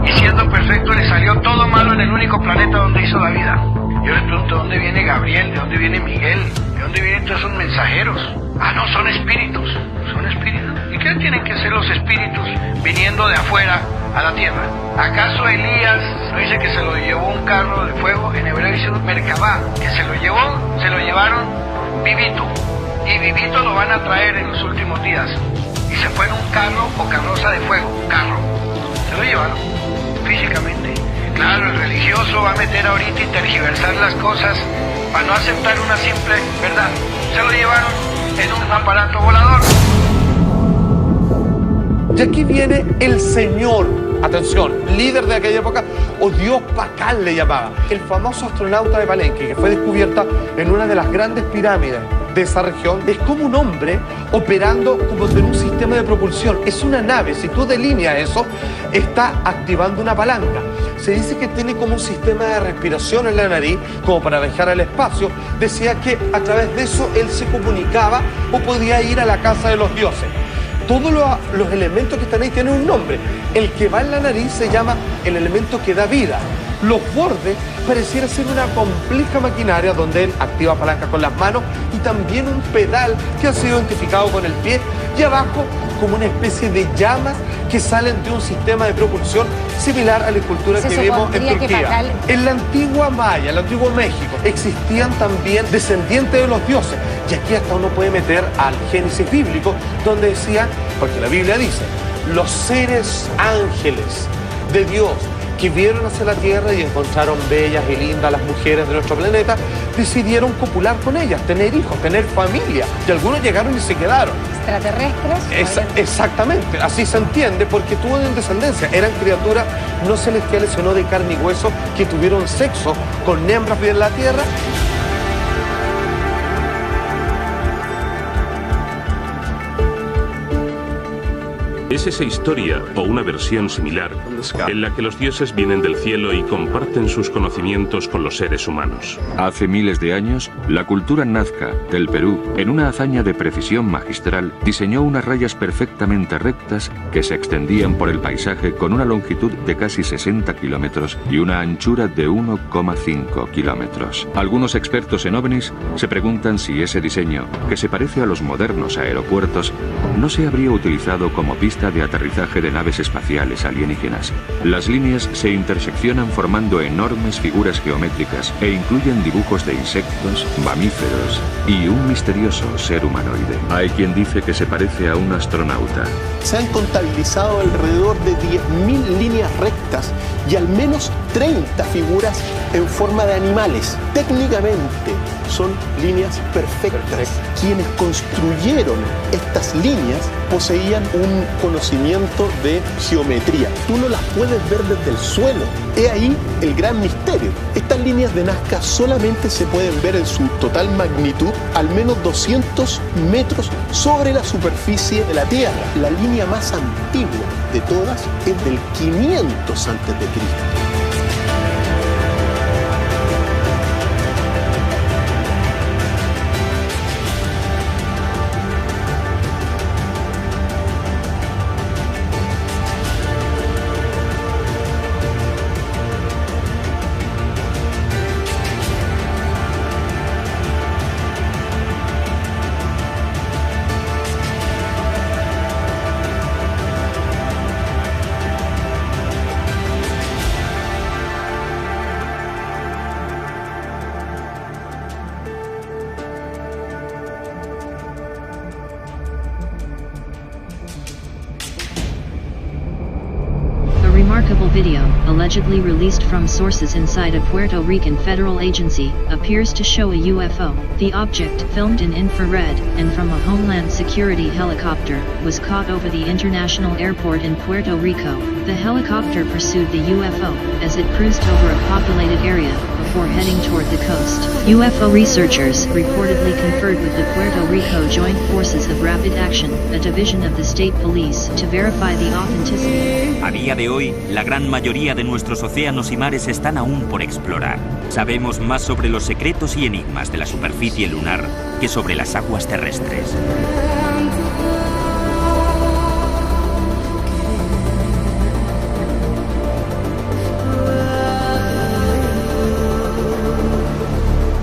Speaker 4: y siendo perfecto le salió todo malo en el único planeta donde hizo la vida? Yo les pregunto, ¿de dónde viene Gabriel? ¿De dónde viene Miguel? ¿De dónde vienen todos esos mensajeros? Ah, no, son espíritus. Son espíritus. ¿Y qué tienen que ser los espíritus viniendo de afuera a la tierra? ¿Acaso Elías no dice que se lo llevó un carro de fuego? En hebreo dice Merkabá, que se lo llevaron vivito. Y vivito lo van a traer en los últimos días. Y se fue en un carro o carroza de fuego, carro. Se lo llevaron físicamente. Claro, el religioso va a meter ahorita y tergiversar las cosas para no aceptar una simple verdad. Se lo llevaron en un aparato volador.
Speaker 5: Y aquí viene el Señor, atención, líder de aquella época, o Dios Pacal le llamaba, el famoso astronauta de Palenque, que fue descubierta en una de las grandes pirámides de esa región. Es como un hombre operando como en un sistema de propulsión. Es una nave, si tú delineas eso, está activando una palanca. Se dice que tiene como un sistema de respiración en la nariz, como para viajar al espacio. Decía que a través de eso él se comunicaba o podía ir a la casa de los dioses. Todos los elementos que están ahí tienen un nombre. El que va en la nariz se llama el elemento que da vida. Los bordes pareciera ser una compleja maquinaria donde él activa palanca con las manos y también un pedal que ha sido identificado con el pie, y abajo como una especie de llamas que salen de un sistema de propulsión similar a la escultura que vimos en Turquía. En la antigua Maya, en el antiguo México, existían también descendientes de los dioses. Y aquí hasta uno puede meter al Génesis bíblico, donde decía, porque la Biblia dice, los seres ángeles de Dios que vieron hacia la tierra y encontraron bellas y lindas las mujeres de nuestro planeta, decidieron copular con ellas, tener hijos, tener familia. Y algunos llegaron y se quedaron.
Speaker 6: ¿Extraterrestres?
Speaker 5: Exactamente, así se entiende, porque tuvieron descendencia. Eran criaturas no celestiales, sino de carne y hueso, que tuvieron sexo con hembras de la tierra.
Speaker 20: Es esa historia, o una versión similar, en la que los dioses vienen del cielo y comparten sus conocimientos con los seres humanos.
Speaker 18: Hace miles de años, la cultura nazca del Perú, en una hazaña de precisión magistral, diseñó unas rayas perfectamente rectas que se extendían por el paisaje con una longitud de casi 60 kilómetros y una anchura de 1,5 kilómetros. Algunos expertos en ovnis se preguntan si ese diseño, que se parece a los modernos aeropuertos, no se habría utilizado como pista de aterrizaje de naves espaciales alienígenas. Las líneas se interseccionan formando enormes figuras geométricas e incluyen dibujos de insectos, mamíferos y un misterioso ser humanoide. Hay quien dice que se parece a un astronauta.
Speaker 23: Se han contabilizado alrededor de 10.000 líneas rectas y al menos 30 figuras en forma de animales. Técnicamente son líneas perfectas. Quienes construyeron estas líneas poseían un conocimiento de geometría. Tú no las puedes ver desde el suelo. He ahí el gran misterio. Estas líneas de Nazca solamente se pueden ver en su total magnitud al menos 200 metros sobre la superficie de la Tierra. La línea más antigua de todas es del 500 a.C.
Speaker 3: remarkable video, allegedly released from sources inside a Puerto Rican federal agency, appears to show a UFO. The object, filmed in infrared, and from a Homeland Security helicopter, was caught over the international airport in Puerto Rico. The helicopter pursued the UFO, as it cruised over a populated area, before heading toward the coast. UFO researchers reportedly conferred with the Puerto Rico Joint Forces of Rapid Action, a division of the state police, to verify the authenticity.
Speaker 9: A día de hoy, la gran mayoría de nuestros océanos y mares están aún por explorar. Sabemos más sobre los secretos y enigmas de la superficie lunar que sobre las aguas terrestres.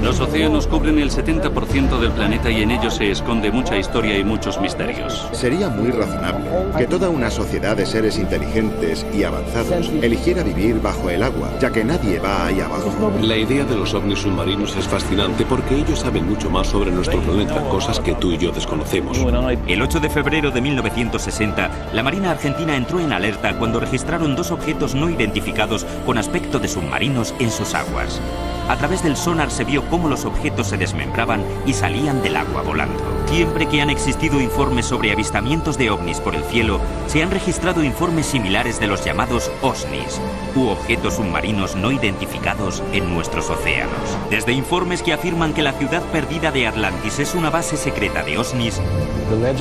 Speaker 17: Los océanos cubren el 70% del planeta y en ellos se esconde mucha historia y muchos misterios.
Speaker 19: Sería muy razonable que toda una sociedad de seres inteligentes y avanzados eligiera vivir bajo el agua, ya que nadie va ahí abajo.
Speaker 20: La idea de los ovnis submarinos es fascinante porque ellos saben mucho más sobre nuestro planeta, cosas que tú y yo desconocemos.
Speaker 9: El 8 de febrero de 1960, la Marina Argentina entró en alerta cuando registraron dos objetos no identificados con aspecto de submarinos en sus aguas. A través del sonar se vio cómo los objetos se desmembraban y salían del agua volando. Siempre que han existido informes sobre avistamientos de ovnis por el cielo, se han registrado informes similares de los llamados OSNIs, u objetos submarinos no identificados en nuestros océanos. Desde informes que afirman que la ciudad perdida de Atlantis es una base secreta de OSNIs,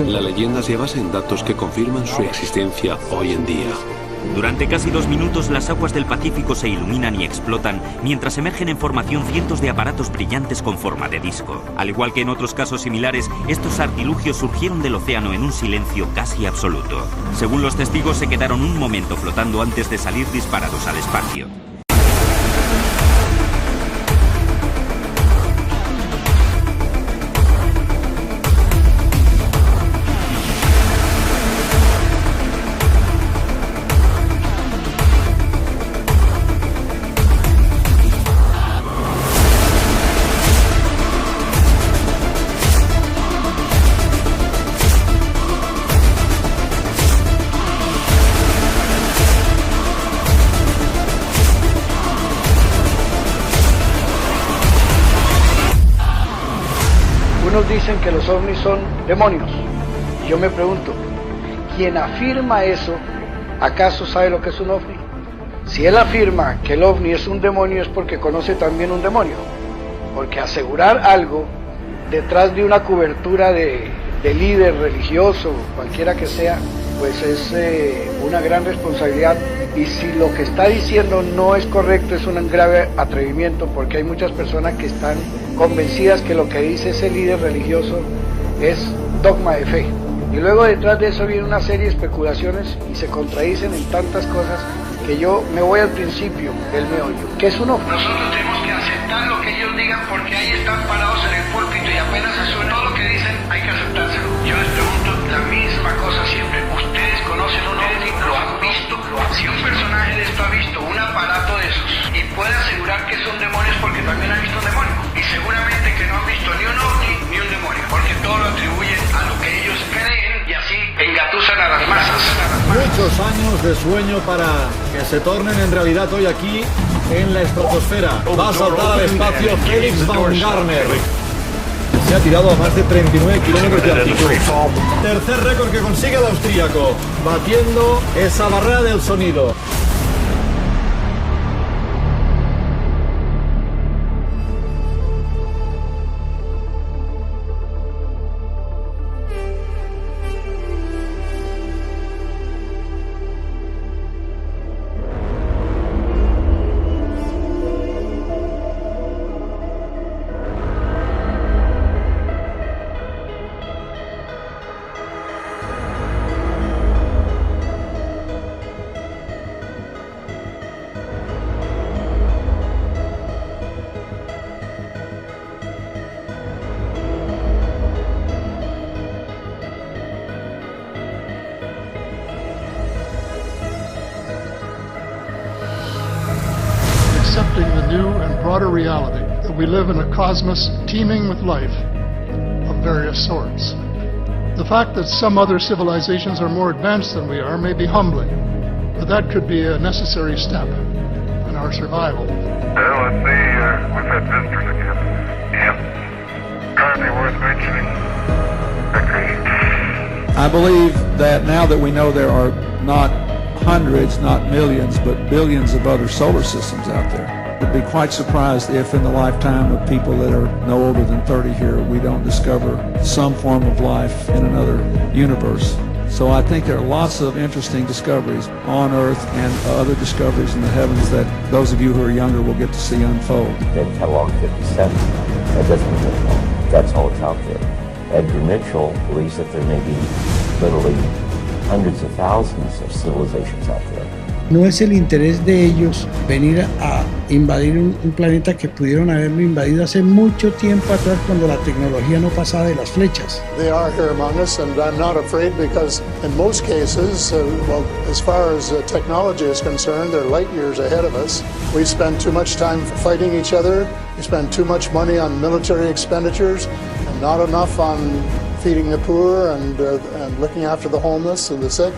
Speaker 20: la leyenda se basa en datos que confirman su existencia hoy en día.
Speaker 9: Durante casi 2 minutos las aguas del Pacífico se iluminan y explotan mientras emergen en formación cientos de aparatos brillantes con forma de disco. Al igual que en otros casos similares, estos artilugios surgieron del océano en un silencio casi absoluto. Según los testigos, se quedaron un momento flotando antes de salir disparados al espacio.
Speaker 4: Dicen que los ovnis son demonios. Y yo me pregunto, ¿quién afirma eso, acaso sabe lo que es un ovni? Si él afirma que el ovni es un demonio es porque conoce también un demonio. Porque asegurar algo detrás de una cobertura de líder religioso, cualquiera que sea, pues es una gran responsabilidad. Y si lo que está diciendo no es correcto, es un grave atrevimiento, porque hay muchas personas que están convencidas que lo que dice ese líder religioso es dogma de fe. Y luego detrás de eso viene una serie de especulaciones y se contradicen en tantas cosas que yo me voy al principio del meollo. ¿Qué es un ovni? Nosotros tenemos que aceptar lo que ellos digan porque ahí están parados en el púlpito y apenas se suena todo lo que dicen, hay que aceptárselo. Yo les pregunto la misma cosa siempre. ¿Ustedes conocen un ovni? ¿Lo han visto? Si un personaje de esto ha visto un aparato de esos y puede asegurar que son demonios porque también ha visto un demonio. Y seguramente que no han visto ni un ovni ni un demonio, porque todo lo atribuyen a lo que ellos creen y así engatusan a las masas.
Speaker 22: Muchos años de sueño para que se tornen en realidad hoy aquí en la estratosfera. Va a saltar al espacio Felix Baumgartner. Se ha tirado a más de 39 kilómetros de altitud. Tercer récord que consigue el austríaco, batiendo esa barrera del sonido.
Speaker 26: Accepting the new and broader reality that we live in a cosmos teeming with life of various sorts. The fact that some other civilizations are more advanced than we are may be humbling, But that could be a necessary step in our survival.
Speaker 1: Well, let's see, we've had visitors again. Yeah. Probably worth mentioning.
Speaker 2: I believe that now that we know there are not hundreds, not millions, but billions of other solar systems out there, I'd be quite surprised if in the lifetime of people that are no older than 30 here, we don't discover some form of life in another universe. So I think there are lots of interesting discoveries on Earth and other discoveries in the heavens that those of you who are younger will get to see unfold.
Speaker 7: They catalog 57. That doesn't mean that's all that's out there. Edgar Mitchell believes that there may be literally hundreds of thousands of civilizations out there.
Speaker 8: No es el interés de ellos venir a invadir un planeta que pudieron haberlo invadido hace mucho tiempo atrás cuando la tecnología no pasaba de las flechas.
Speaker 26: They are here among us, and I'm not afraid because in most cases, well, as far as technology is concerned, they're light years ahead of us. We spend too much time fighting each other. We spend too much money on military expenditures and not enough on feeding the poor and looking after the homeless and the sick.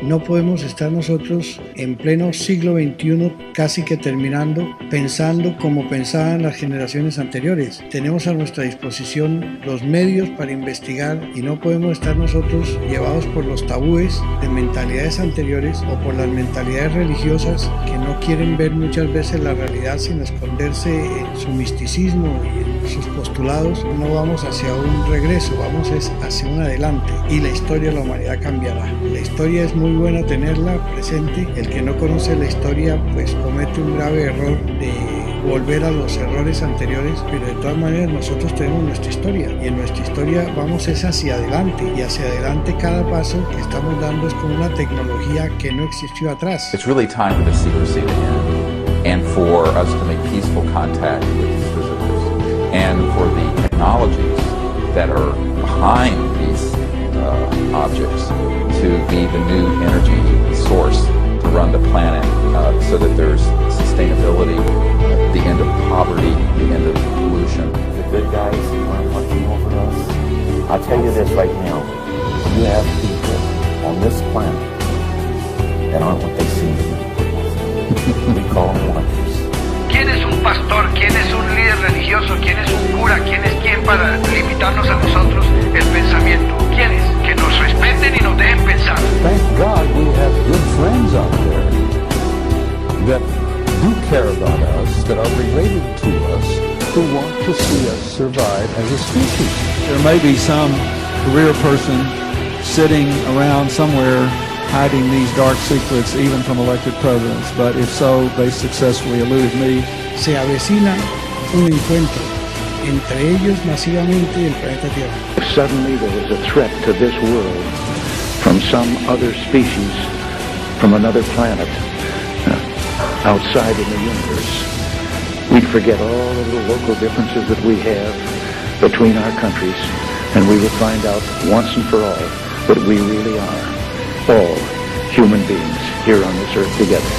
Speaker 8: No podemos estar nosotros en pleno siglo XXI, casi que terminando, pensando como pensaban las generaciones anteriores. Tenemos a nuestra disposición los medios para investigar y no podemos estar nosotros llevados por los tabúes de mentalidades anteriores o por las mentalidades religiosas que no quieren ver muchas veces la realidad sin esconderse en su misticismo y en sus postulados. No vamos hacia un regreso, vamos hacia un adelante y la historia de la humanidad cambiará. La historia es muy buena tenerla presente. El que no conoce la historia pues comete un grave error de volver a los errores anteriores, pero de todas maneras nosotros tenemos nuestra historia y en nuestra historia vamos es hacia adelante y hacia adelante cada paso que estamos dando es con una tecnología que no existió atrás.
Speaker 10: It's really time for the secrecy to end and for us to make peaceful contact with these visitors and for the technologies that are behind these objects to be the new energy source to run the planet so that there's sustainability, the end of poverty, the end of pollution.
Speaker 7: The good guys aren't watching over us. I'll tell you this right now. You have people on this planet that aren't what they seem to be. We call them watchers.
Speaker 4: ¿Quién es un pastor? ¿Quién es un líder religioso? ¿Quién es un cura? ¿Quién es quién para limitarnos a nosotros el pensamiento? ¿Quién es? Que nos respeten y nos dejen pensar.
Speaker 13: Thank God we have good friends out there that do care about us, that are related to us, who want to see us survive as a species.
Speaker 2: There may be some career person sitting around somewhere hiding these dark secrets even from elected presidents, but if so, they successfully eluded me.
Speaker 8: Se avecina un encuentro entre ellos masivamente y el planeta Tierra.
Speaker 13: Suddenly there was a threat to this world from some other species, from another planet, outside in the universe. We'd forget all of the local differences that we have between our countries, and we would find out once and for all that we really are all human beings here on this earth together.